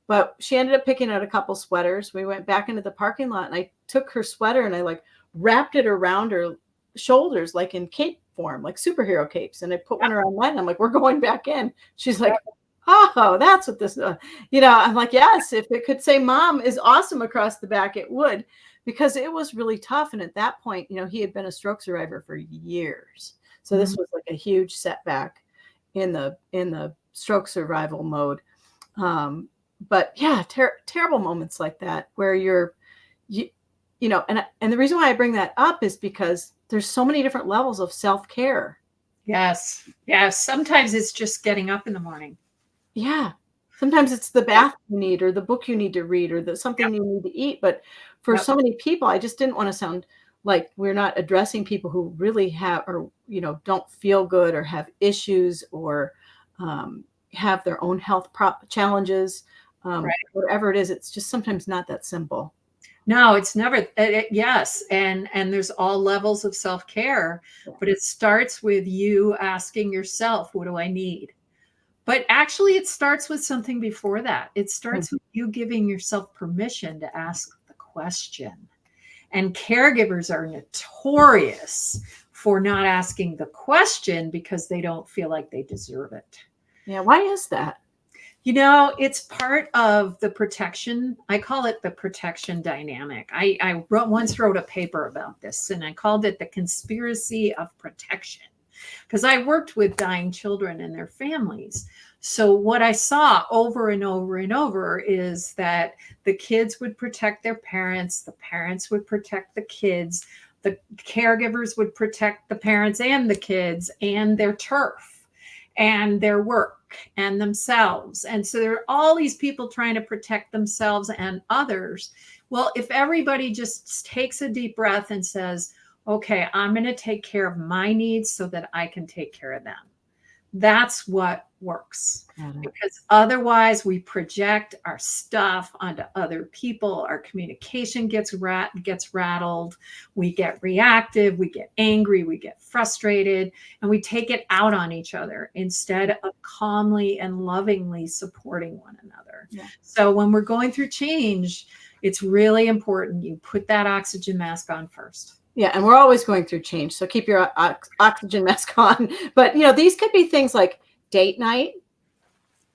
But she ended up picking out a couple sweaters. We went back into the parking lot and I took her sweater and I like wrapped it around her shoulders, like in cape form, like superhero capes. And I put one around mine. I'm like, we're going back in. She's like, oh, that's what this, I'm like, yes, if it could say mom is awesome across the back, it would, because it was really tough. And at that point, he had been a stroke survivor for years. So this was like a huge setback in the stroke survival mode. But yeah, terrible moments like that where and the reason why I bring that up is because there's so many different levels of self-care. Yes. Yes. Sometimes it's just getting up in the morning. Yeah. Sometimes it's the bath you need or the book you need to read or something you need to eat. But for so many people, I just didn't want to sound like we're not addressing people who really have or, don't feel good or have issues or have their own health challenges. Whatever it is, it's just sometimes not that simple. No, it's never. Yes, and there's all levels of self-care, but it starts with you asking yourself, "What do I need?" But actually, it starts with something before that. It starts with you giving yourself permission to ask the question. And caregivers are notorious for not asking the question because they don't feel like they deserve it. Yeah, why is that? It's part of the protection. I call it the protection dynamic. I once wrote a paper about this, and I called it the conspiracy of protection because I worked with dying children and their families. So what I saw over and over and over is that the kids would protect their parents, the parents would protect the kids, the caregivers would protect the parents and the kids and their turf and their work and themselves. And so there are all these people trying to protect themselves and others. Well, if everybody just takes a deep breath and says, okay, I'm going to take care of my needs so that I can take care of them. That's what works. Because otherwise we project our stuff onto other people. Our communication gets rattled. We get reactive. We get angry. We get frustrated. And we take it out on each other instead of calmly and lovingly supporting one another. Yeah. So when we're going through change, it's really important you put that oxygen mask on first. Yeah, and we're always going through change, so keep your oxygen mask on. But these could be things like date night.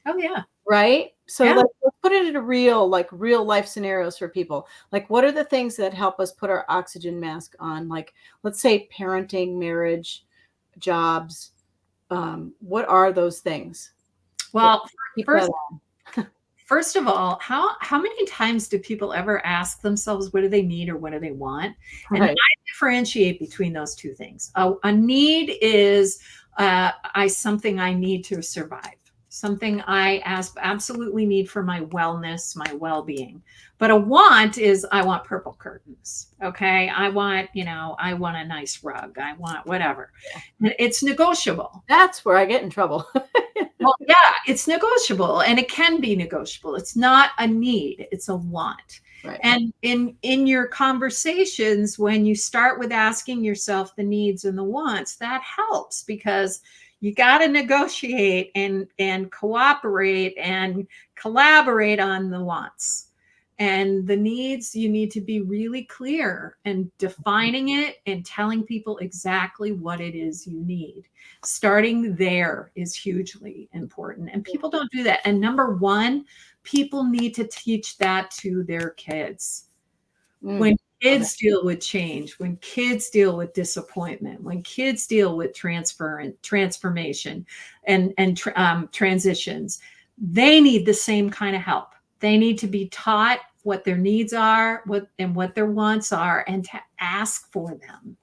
Oh yeah, right. So let's put it into real life scenarios for people. Like, what are the things that help us put our oxygen mask on? Like, let's say parenting, marriage, jobs. What are those things? Well, Keep that first on. first of all, how many times do people ever ask themselves what do they need or what do they want? And Right. I differentiate between those two things. A need is something I need to survive, something I absolutely need for my wellness, my well-being. But a want is I want purple curtains. Okay, I want a nice rug. I want whatever. It's negotiable. That's where I get in trouble. Well, yeah, it's negotiable and it can be negotiable. It's not a need, it's a want. Right. And in your conversations, when you start with asking yourself the needs and the wants, that helps because you got to negotiate and cooperate and collaborate on the wants. And the needs, you need to be really clear and defining it and telling people exactly what it is you need. Starting there is hugely important. And people don't do that. And number one, people need to teach that to their kids. When kids deal with change, when kids deal with disappointment, when kids deal with transformation and transitions, they need the same kind of help. They need to be taught what their needs are, what their wants are, and to ask for them.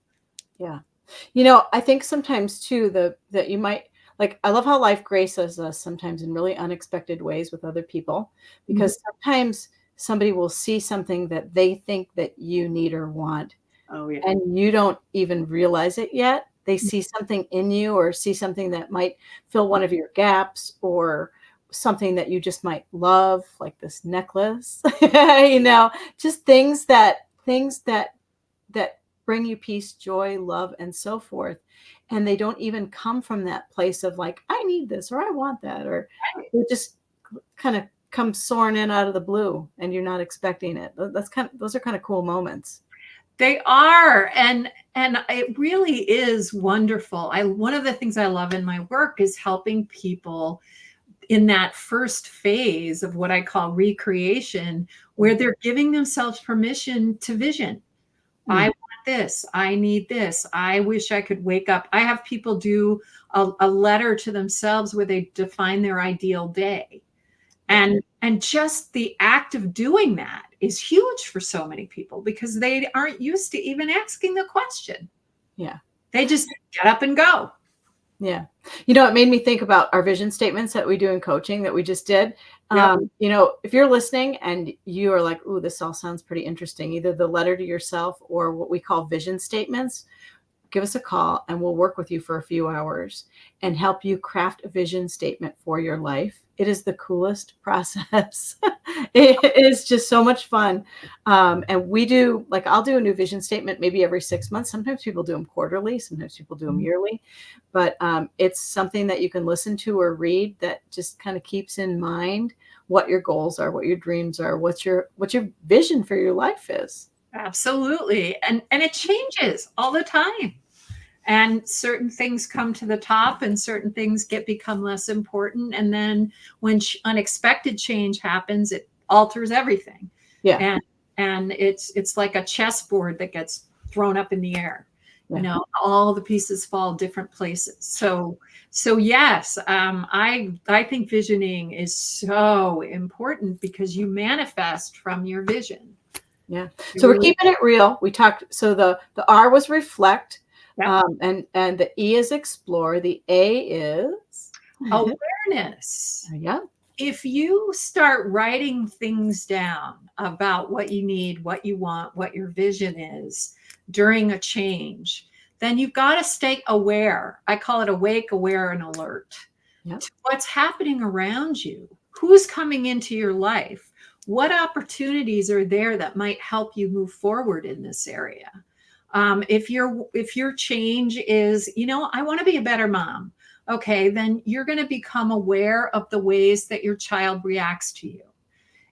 Yeah. I think sometimes too, that you might like, I love how life graces us sometimes in really unexpected ways with other people, because sometimes somebody will see something that they think that you need or want, Oh, yeah. and you don't even realize it yet. They see something in you or see something that might fill one of your gaps or something that you just might love, like this necklace, just things that bring you peace, joy, love, and so forth. And they don't even come from that place of like, I need this or I want that, or they just kind of come soaring in out of the blue and you're not expecting it. Those are kind of cool moments. They are, and it really is wonderful. One of the things I love in my work is helping people in that first phase of what I call recreation, where they're giving themselves permission to vision. I want this. I need this. I wish I could wake up. I have people do a letter to themselves where they define their ideal day. And just the act of doing that is huge for so many people because they aren't used to even asking the question. Yeah. They just get up and go. Yeah. It made me think about our vision statements that we do in coaching that we just did. Yep. If you're listening and you are like, ooh, this all sounds pretty interesting, either the letter to yourself or what we call vision statements, give us a call and we'll work with you for a few hours and help you craft a vision statement for your life. It is the coolest process. It is just so much fun. And we do, like, I'll do a new vision statement maybe every 6 months. Sometimes people do them quarterly. Sometimes people do them yearly. But it's something that you can listen to or read that just kind of keeps in mind what your goals are, what your dreams are, what your vision for your life is. Absolutely. And it changes all the time. And certain things come to the top and certain things become less important. And then when unexpected change happens, it alters everything. Yeah. And it's like a chessboard that gets thrown up in the air. Yeah. All the pieces fall different places. So yes, I think visioning is so important because you manifest from your vision. Yeah. So we're keeping it real. We talked. So the R was reflect, Yep. and the E is explore. The A is Awareness. Yeah. If you start writing things down about what you need, what you want, what your vision is during a change, then you've got to stay aware. I call it awake, aware, and alert to what's happening around you. Who's coming into your life? What opportunities are there that might help you move forward in this area? If your change is, I want to be a better mom. Okay, then you're going to become aware of the ways that your child reacts to you.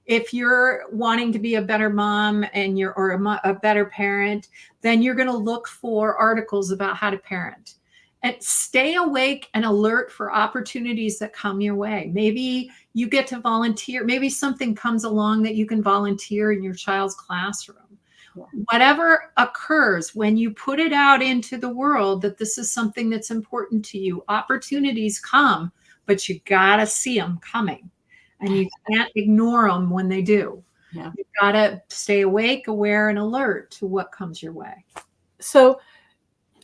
If you're wanting to be a better mom and a better parent, then you're going to look for articles about how to parent. And stay awake and alert for opportunities that come your way. Maybe you get to volunteer. Maybe something comes along that you can volunteer in your child's classroom. Whatever occurs, when you put it out into the world that this is something that's important to you, opportunities come but you got to see them coming, and you can't ignore them when they do. Yeah. You got to stay awake, aware, and alert to what comes your way. So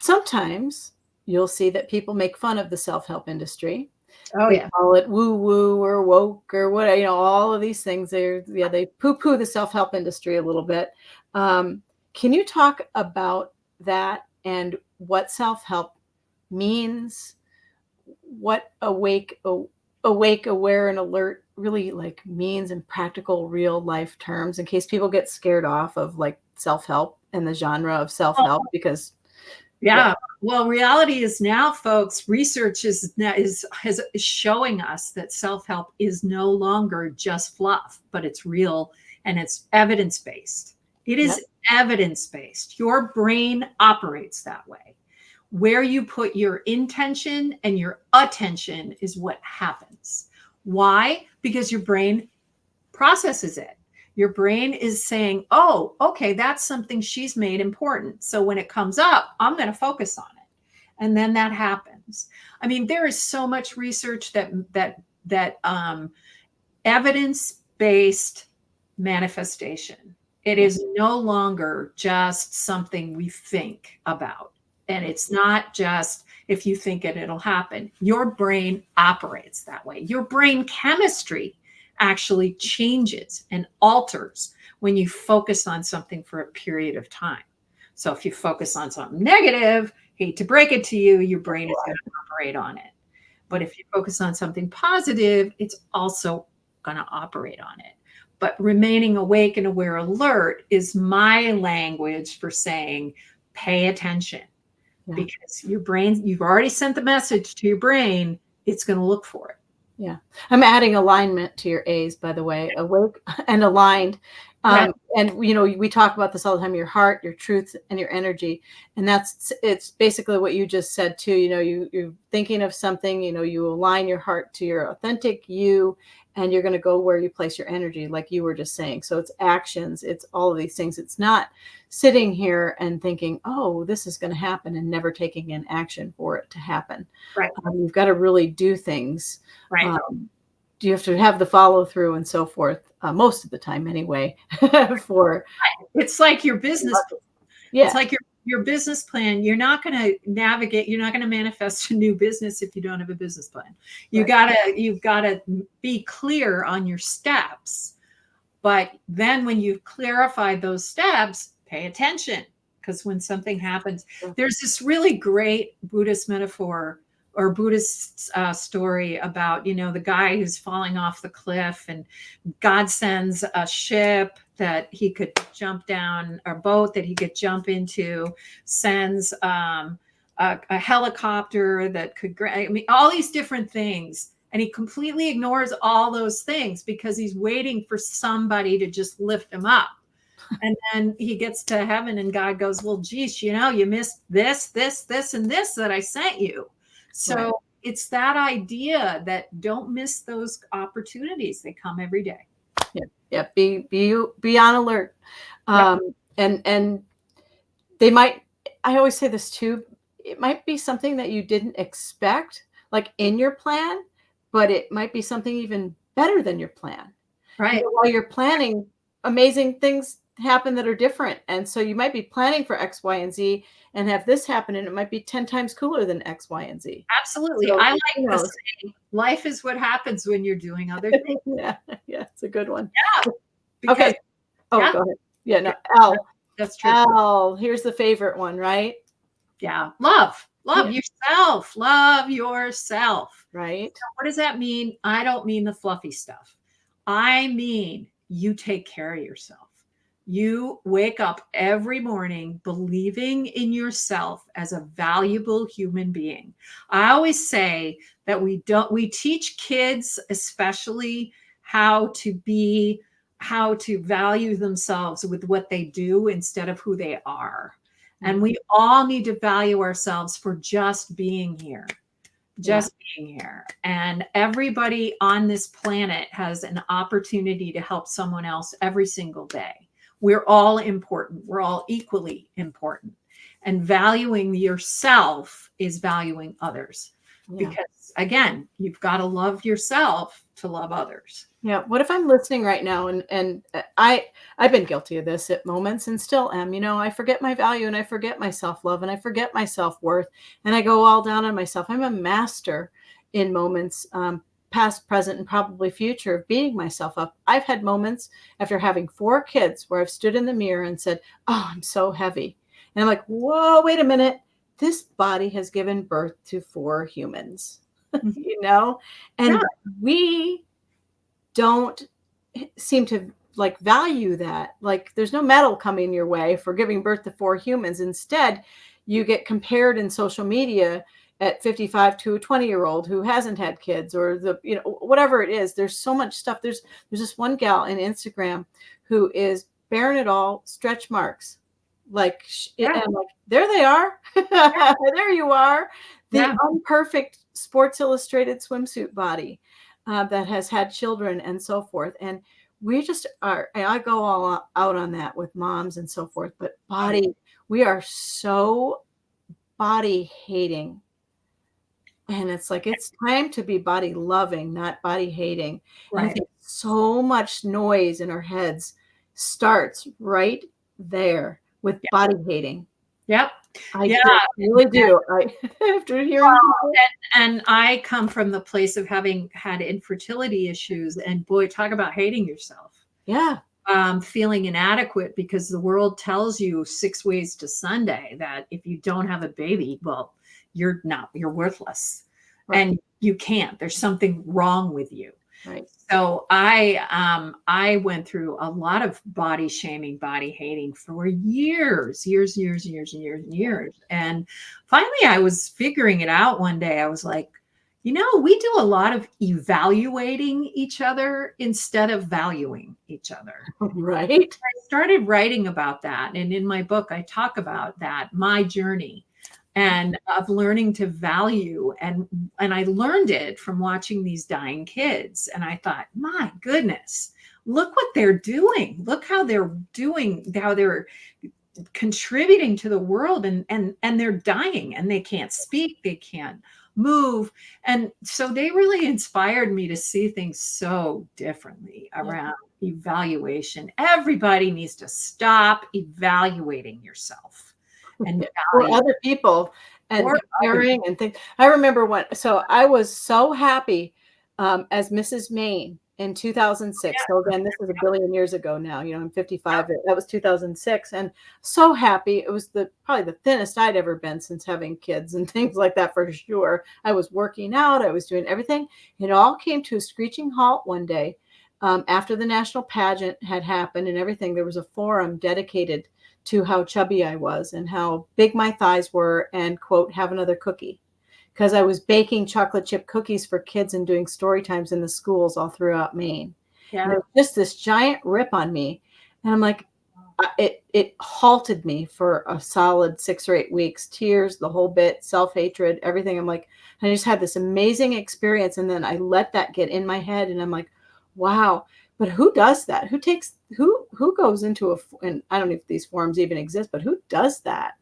sometimes you'll see that people make fun of the self-help industry. Oh, They yeah. call it woo-woo or woke or what, all of these things. They poo-poo the self-help industry a little bit. Can you talk about that and what self-help means? What awake, aware, and alert really like means in practical, real life terms, in case people get scared off of like self-help and the genre of self-help, because Yeah. Well, reality is now, folks, research is showing us that self-help is no longer just fluff, but it's real and it's evidence-based. It is evidence-based. Your brain operates that way. Where you put your intention and your attention is what happens. Why? Because your brain processes it. Your brain is saying, oh, okay, that's something she's made important. So when it comes up, I'm going to focus on it. And then that happens. I mean, there is so much research that evidence-based manifestation. It is no longer just something we think about. And it's not just if you think it, it'll happen. Your brain operates that way. Your brain chemistry actually changes and alters when you focus on something for a period of time. So if you focus on something negative, hate to break it to you, your brain is going to operate on it. But if you focus on something positive, it's also going to operate on it. But remaining awake and aware, alert is my language for saying, pay attention. Because your brain, you've already sent the message to your brain, it's going to look for it. Yeah. I'm adding alignment to your A's, by the way, awake and aligned. And, we talk about this all the time, your heart, your truth, and your energy. And it's basically what you just said too. You're thinking of something, you align your heart to your authentic you, and you're going to go where you place your energy, like you were just saying. So it's actions, it's all of these things. It's not sitting here and thinking, oh, this is going to happen, and never taking an action for it to happen. Right. You've got to really do things. Right. You have to have the follow through and so forth, most of the time anyway. It's like your business. Yeah. It's like your business plan. You're not going to navigate. You're not going to manifest a new business if you don't have a business plan. You've got to be clear on your steps. But then when you've clarified those steps, pay attention, because when something happens, there's this really great Buddhist metaphor or Buddhist story about, the guy who's falling off the cliff, and God sends a ship that he could jump down, or boat that he could jump into, sends a helicopter that could, all these different things. And he completely ignores all those things because he's waiting for somebody to just lift him up. And then he gets to heaven and God goes, well, geez, you missed this, and this that I sent you. So it's that idea that don't miss those opportunities. They come every day. Yeah. Be on alert. And they might, I always say this too, it might be something that you didn't expect, like in your plan, but it might be something even better than your plan. Right. While you're planning, amazing things happen that are different. And so you might be planning for X, Y, and Z and have this happen, and it might be 10 times cooler than X, Y, and Z. Absolutely. So, I like to say, life is what happens when you're doing other things. Yeah, it's a good one. Yeah. Okay. Go ahead. Yeah, no, L. That's true. L, here's the favorite one, right? Yeah. Love yourself. Love yourself. Right. So what does that mean? I don't mean the fluffy stuff. I mean, you take care of yourself. You wake up every morning believing in yourself as a valuable human being. I always say that we teach kids especially how to value themselves with what they do instead of who they are. And we all need to value ourselves for just being here. Being here. And everybody on this planet has an opportunity to help someone else every single day. We're all important. We're all equally important. And valuing yourself is valuing others. Yeah. because again, you've got to love yourself to love others. Yeah. What if I'm listening right now and I've been guilty of this at moments and still am. I forget my value and I forget my self-love and I forget my self-worth and I go all down on myself. I'm a master in moments, past, present, and probably future, of beating myself up. I've had moments after having 4 kids where I've stood in the mirror and said, "Oh, I'm so heavy." And I'm like, "Whoa, wait a minute. This body has given birth to 4 humans." Mhm. you know, Yeah, and we don't seem to like value that. Like there's no medal coming your way for giving birth to 4 humans. Instead, you get compared in social media at 55 to a 20-year-old who hasn't had kids, or whatever it is. There's so much stuff. There's this one gal in Instagram who is bearing it all, stretch marks. Like, yeah, and I'm like, there they are. yeah, There you are. The yeah. unperfect Sports Illustrated swimsuit body that has had children and so forth. And we just are, and I go all out on that with moms and so forth, but Oh, yeah. we are so body hating. And it's like, it's time to be body loving, not body hating. And I Right. think so much noise in our heads starts right there with Yeah. body hating. Yep. I Yeah. really do. After hearing people, And I come from the place of having had infertility issues, and boy, talk about hating yourself. yeah, Feeling inadequate because the world tells you 6 ways to Sunday that if you don't have a baby, well, you're worthless, right, and you can't. There's something wrong with you. right. So I went through a lot of body shaming, body hating for years. And finally I was figuring it out one day. I was like, we do a lot of evaluating each other instead of valuing each other. Right. I started writing about that. And in my book, I talk about that, my journey and of learning to value. And I learned it from watching these dying kids. And I thought, my goodness, look what they're doing. Look how they're doing, how they're contributing to the world, and they're dying and they can't speak, they can't move. And so they really inspired me to see things so differently Yeah. around evaluation. Everybody needs to stop evaluating yourself and Or value other people and or other comparing and things. I remember so I was so happy as Mrs. Maine in 2006. So again, this is a billion years ago now. I'm 55. That was 2006, and so happy. It was probably the thinnest I'd ever been since having kids and things like that, for sure. I was working out. I was doing everything. It all came to a screeching halt one day after the national pageant had happened and everything. There was a forum dedicated to how chubby I was and how big my thighs were, and quote, have another cookie. Because I was baking chocolate chip cookies for kids and doing story times in the schools all throughout Maine. And yeah. it was just this giant rip on me. And I'm like, it halted me for a solid 6 or 8 weeks, tears, the whole bit, self-hatred, everything. I'm like, I just had this amazing experience. And then I let that get in my head. And I'm like, wow, but who does that? Who goes into and I don't know if these forums even exist, but who does that?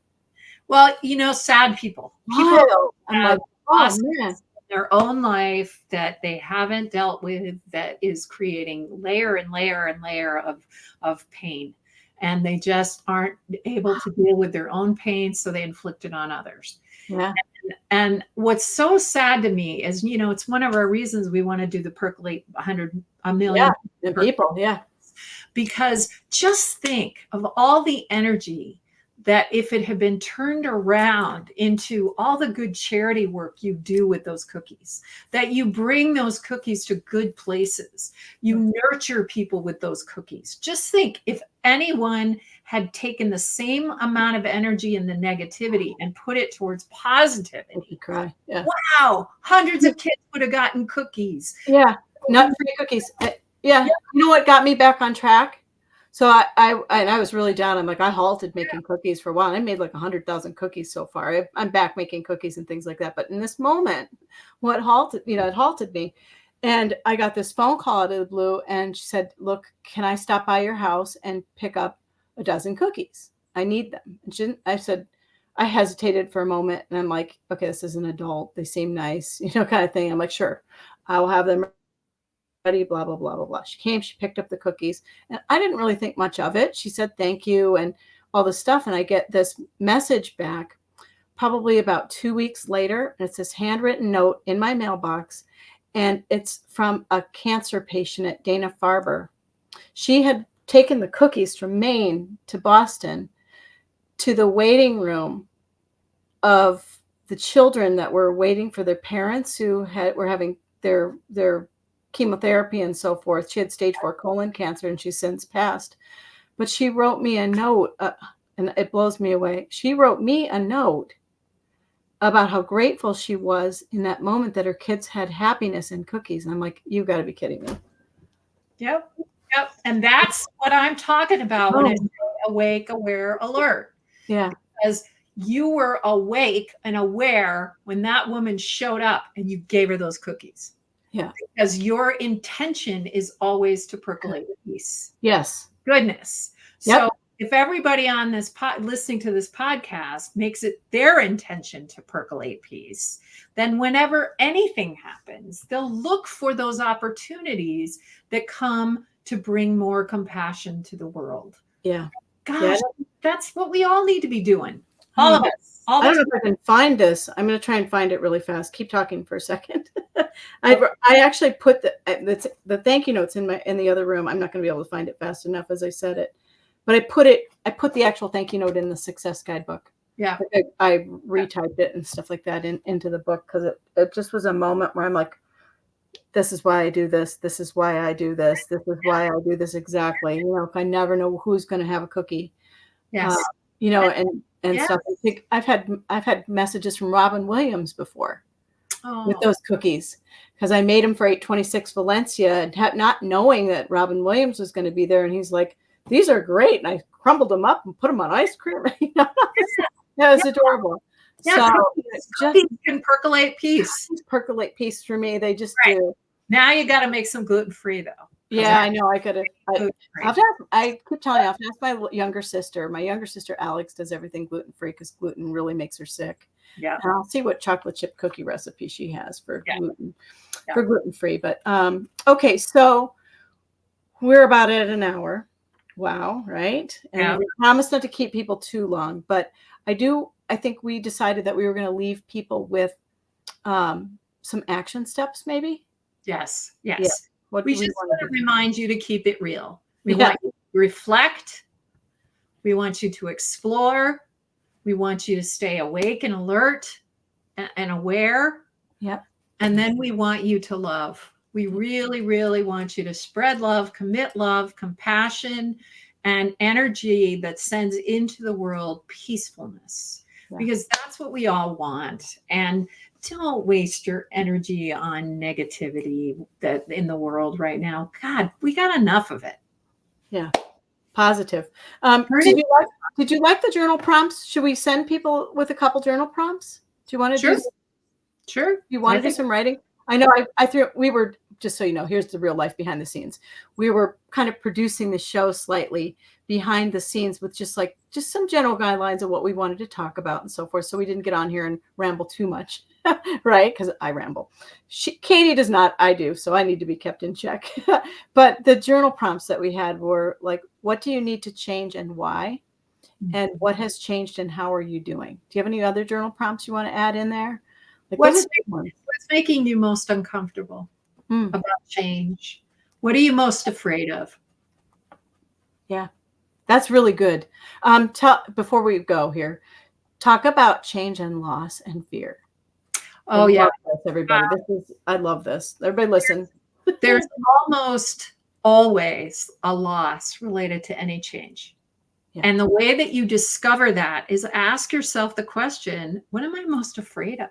Well, sad people. People Wild. I'm have like, oh losses man. in their own life that they haven't dealt with, that is creating layer and layer and layer of pain. And they just aren't able to deal with their own pain, so they inflict it on others. Yeah. And what's so sad to me is, it's one of our reasons we want to do the Percolate 100, a Yeah. million. And people. Yeah. Because just think of all the energy that if it had been turned around into all the good charity work you do with those cookies, that you bring those cookies to good places, you nurture people with those cookies. Just think if anyone had taken the same amount of energy in the negativity and put it towards positivity. Cry. Yeah. Wow, hundreds of kids would have gotten cookies. Yeah. Nut-free cookies. Yeah. You know what got me back on track? So I was really down. I'm like, I halted making cookies for a while. I made like 100,000 cookies so far. I'm back making cookies and things like that. But in this moment, it halted me. And I got this phone call out of the blue, and she said, "Look, can I stop by your house and pick up a dozen cookies? I need them." And I said, I hesitated for a moment and I'm like, okay, this is an adult. They seem nice, kind of thing. I'm like, sure, I will have them ready, blah, blah, blah, blah, blah. She came, she picked up the cookies, and I didn't really think much of it. She said, thank you, and all this stuff. And I get this message back probably about 2 weeks later. And it's this handwritten note in my mailbox. And it's from a cancer patient at Dana-Farber. She had taken the cookies from Maine to Boston to the waiting room of the children that were waiting for their parents who were having their chemotherapy and so forth. She had stage 4 colon cancer and she's since passed. But she wrote me a note, and it blows me away. She wrote me a note about how grateful she was in that moment that her kids had happiness and cookies. And I'm like, you got to be kidding me. Yep. Yep. And that's what I'm talking about when I say awake, aware, alert. Yeah. Because you were awake and aware when that woman showed up and you gave her those cookies. Yeah. Because your intention is always to percolate peace. Yes. Goodness. Yep. So if everybody on this listening to this podcast makes it their intention to percolate peace, then whenever anything happens, they'll look for those opportunities that come to bring more compassion to the world. Yeah. Gosh, that's what we all need to be doing. All of us. I don't know if I can find this. I'm going to try and find it really fast. Keep talking for a second. I actually put the thank you notes in the other room. I'm not going to be able to find it fast enough as I said it, but I put the actual thank you note in the success guidebook. Yeah. I retyped it and stuff like that into the book because it just was a moment where I'm like, this is why I do this. This is why I do this. This is why I do this exactly. If I never know who's going to have a cookie, yes. And yes. stuff. I think I've had messages from Robin Williams before with those cookies because I made them for 826 Valencia and not knowing that Robin Williams was going to be there. And he's like, these are great. And I crumbled them up and put them on ice cream. That was adorable. Yeah, so cookies can percolate peace. Percolate peace for me. They just do. Now you got to make some gluten-free though. Yeah, I know. I keep telling you, I've asked my younger sister. My younger sister, Alex, does everything gluten-free because gluten really makes her sick. Yeah. And I'll see what chocolate chip cookie recipe she has for gluten-free. But okay, so we're about at an hour. Wow, right? And we promised not to keep people too long, but I think we decided that we were going to leave people with some action steps, maybe. Yes. Yes. Yeah. We just want to remind you to keep it real. We want you to reflect. We want you to explore. We want you to stay awake and alert and aware. Yep. And then we want you to love. We really, really want you to spread love, commit love, compassion, and energy that sends into the world peacefulness. Because that's what we all want. And don't waste your energy on negativity that in the world right now. God, we got enough of it. Yeah. Positive. Did you like the journal prompts? Should we send people with a couple journal prompts? Do you want to do? Sure. You want to do some writing? I know we were, just so you know, here's the real life behind the scenes. We were kind of producing the show slightly behind the scenes with just some general guidelines of what we wanted to talk about and so forth. So we didn't get on here and ramble too much, right? Because I ramble. Katie does not, I do. So I need to be kept in check. But the journal prompts that we had were like, what do you need to change and why? And what has changed and how are you doing? Do you have any other journal prompts you want to add in there? What's making you most uncomfortable about change? What are you most afraid of? Yeah, that's really good. Before we go here, talk about change and loss and fear. Oh, yeah. Everybody. I love this. Everybody listen. There's almost always a loss related to any change. Yeah. And the way that you discover that is ask yourself the question, what am I most afraid of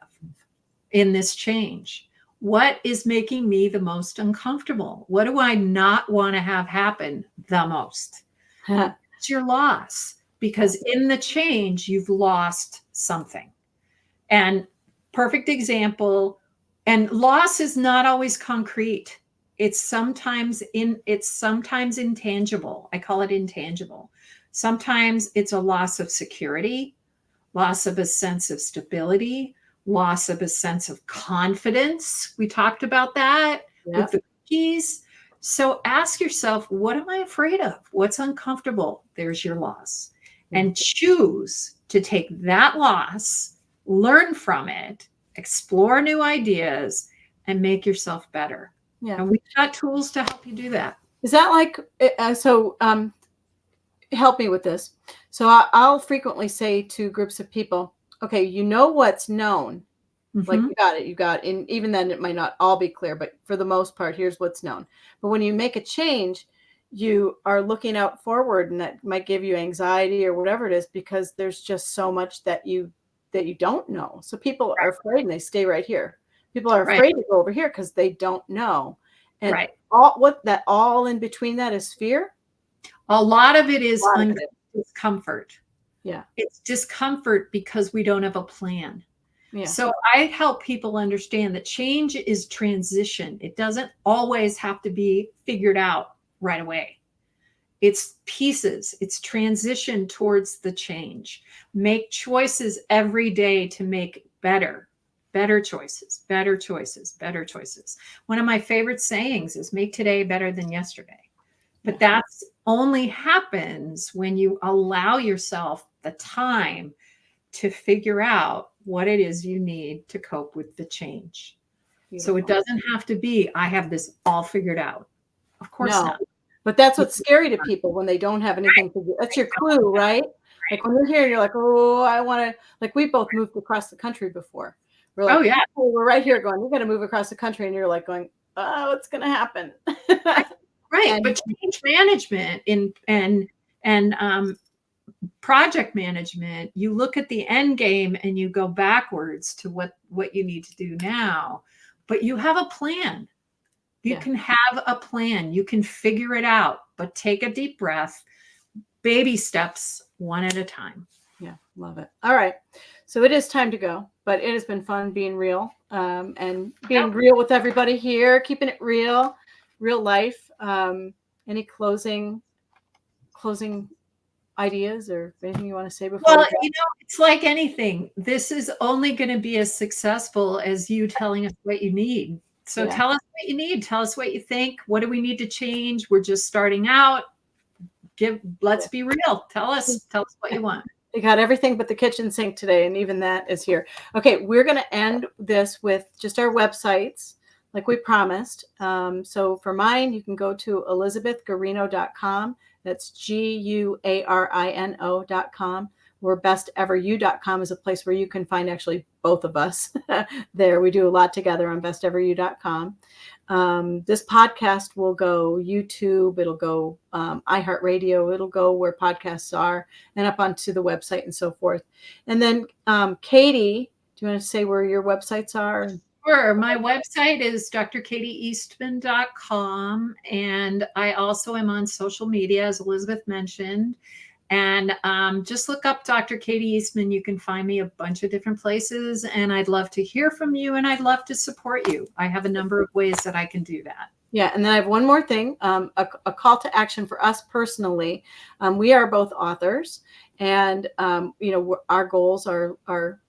in this change? What is making me the most uncomfortable? What do I not want to have happen the most? It's your loss, because in the change, you've lost something. And perfect example, and loss is not always concrete. It's sometimes intangible. I call it intangible. Sometimes it's a loss of security, loss of a sense of stability, loss of a sense of confidence. We talked about that with Yep. the cookies. So ask yourself, what am I afraid of? What's uncomfortable? There's your loss. Yeah. And choose to take that loss, learn from it, explore new ideas, and make yourself better. Yeah. And we've got tools to help you do that. Is that like, help me with this. So I'll frequently say to groups of people, okay, you know what's known. Like you got it. And even then it might not all be clear, but for the most part, here's what's known. But when you make a change, you are looking out forward, and that might give you anxiety or whatever it is, because there's just so much that you don't know. So people are afraid and they stay right here. People are afraid to go over here because they don't know. And all in between that is fear. A lot of it is discomfort. Yeah. It's discomfort because we don't have a plan. Yeah. So I help people understand that change is transition. It doesn't always have to be figured out right away. It's pieces. It's transition towards the change. Make choices every day to make better choices, better choices, better choices. One of my favorite sayings is make today better than yesterday. But that's only happens when you allow yourself the time to figure out what it is you need to cope with the change. Beautiful. So it doesn't have to be, I have this all figured out. Of course not. But that's what's scary to people when they don't have anything to do. That's your clue, right? Like when you're here and you're like, oh, I want to, like we both moved across the country before. We're like, oh yeah, we're right here going, we got to move across the country. And you're like going, oh, what's going to happen? Right. But change management and project management, you look at the end game and you go backwards to what you need to do now, but you have a plan. You can have a plan. You can figure it out, but take a deep breath, baby steps, one at a time. Yeah. Love it. All right. So it is time to go, but it has been fun being real, and being real with everybody here, keeping it real life. Any closing ideas or anything you want to say before? Well, it's like anything. This is only going to be as successful as you telling us what you need. So tell us what you need. Tell us what you think. What do we need to change? We're just starting out. Let's be real. Tell us what you want. They got everything but the kitchen sink today, and even that is here. Okay, we're going to end this with just our websites, like we promised. So for mine, you can go to elizabethguarino.com. That's GUARINO.com. Or besteveryou.com is a place where you can find actually both of us there. We do a lot together on besteveryou.com. This podcast will go YouTube, it'll go iHeartRadio, it'll go where podcasts are, and up onto the website and so forth. And then Katie, do you want to say where your websites are? Sure. My website is drkatieeastman.com, and I also am on social media, as Elizabeth mentioned. And just look up Dr. Katie Eastman. You can find me a bunch of different places, and I'd love to hear from you, and I'd love to support you. I have a number of ways that I can do that. Yeah, and then I have one more thing, a call to action for us personally. We are both authors, and our goals are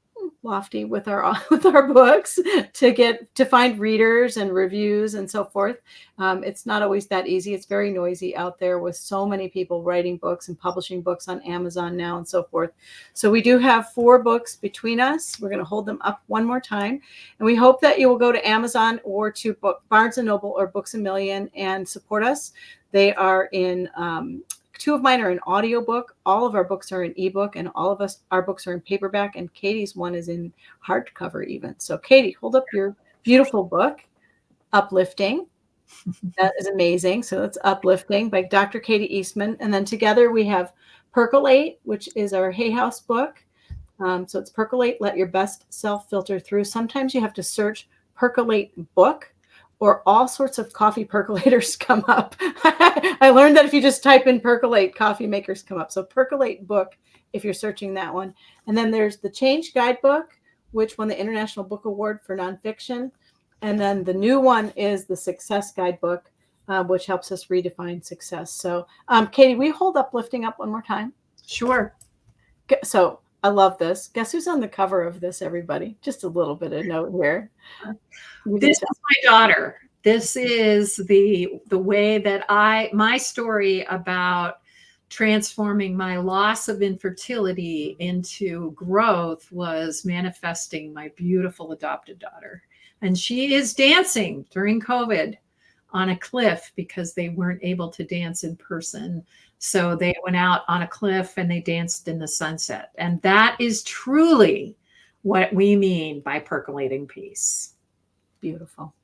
lofty with our books to find readers and reviews and so forth. It's not always that easy. It's very noisy out there with so many people writing books and publishing books on Amazon now and so forth. So we do have 4 books between us. We're going to hold them up one more time, and we hope that you will go to Amazon or to Barnes & Noble or Books A Million and support us. They are in 2 of mine are in audiobook. All of our books are in ebook, and all of our books are in paperback, and Katie's one is in hardcover even. So Katie, hold up your beautiful book, Uplifting. That is amazing. So it's Uplifting by Dr. Katie Eastman. And then together we have Percolate, which is our Hay House book. So it's Percolate, Let Your Best Self Filter Through. Sometimes you have to search Percolate book, or all sorts of coffee percolators come up. I learned that if you just type in Percolate, coffee makers come up. So Percolate book, if you're searching that one. And then there's the Change Guidebook, which won the International Book Award for Nonfiction. And then the new one is the Success Guidebook, which helps us redefine success. So Katie, we hold Uplifting up one more time? Sure. So I love this. Guess who's on the cover of this, everybody? Just a little bit of note here. This is my daughter. This is the way that my story about transforming my loss of infertility into growth was manifesting my beautiful adopted daughter. And she is dancing during COVID on a cliff because they weren't able to dance in person. So they went out on a cliff and they danced in the sunset. And that is truly what we mean by percolating peace. Beautiful.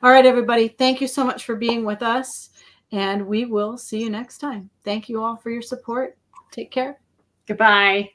All right, everybody. Thank you so much for being with us. And we will see you next time. Thank you all for your support. Take care. Goodbye.